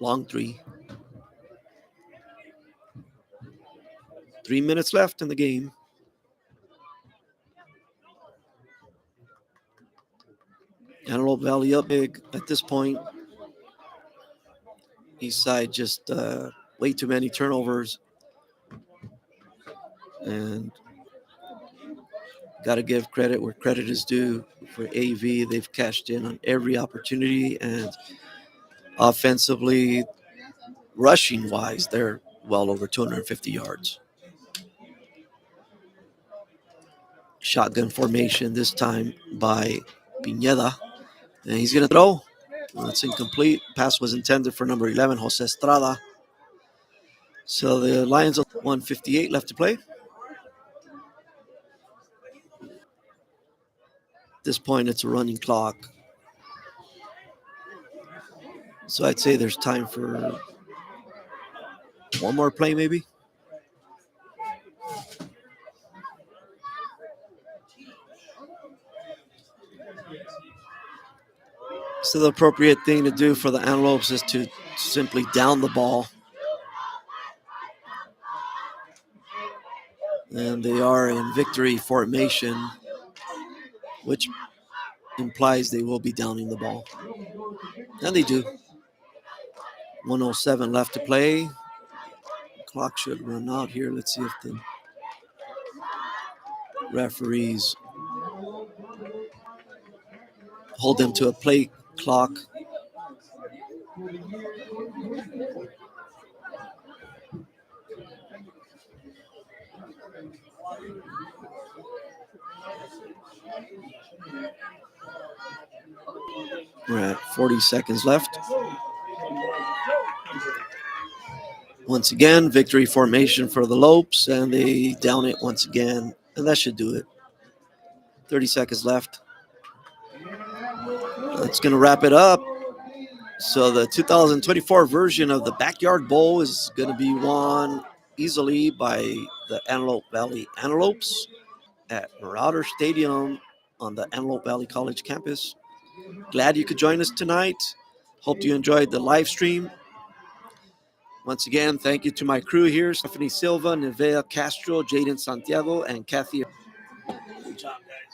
long 3. 3 minutes left in the game. Antelope Valley up big at this point. East side just way too many turnovers. And got to give credit where credit is due for AV. They've cashed in on every opportunity, and offensively, rushing-wise, they're well over 250 yards. Shotgun formation this time by Pineda. And he's going to throw. That's incomplete. Pass was intended for number 11, Jose Estrada. So the Lions have 1:58 left to play. this point, it's a running clock. So I'd say there's time for one more play, maybe. So the appropriate thing to do for the Antelopes is to simply down the ball. And they are in victory formation, which implies they will be downing the ball. And they do. 107 left to play. Clock should run out here. Let's see if the referees hold them to a play clock. We're at 40 seconds left. Once again, victory formation for the Lopes, and they down it once again, and that should do it. 30 seconds left. That's going to wrap it up. So the 2024 version of the Backyard Bowl is going to be won easily by the Antelope Valley Antelopes at Marauder Stadium on the Antelope Valley College campus. Glad you could join us tonight. Hope you enjoyed the live stream. Once again, thank you to my crew here, Stephanie Silva, Nevea Castro, Jaden Santiago, and Kathy. Good job, guys.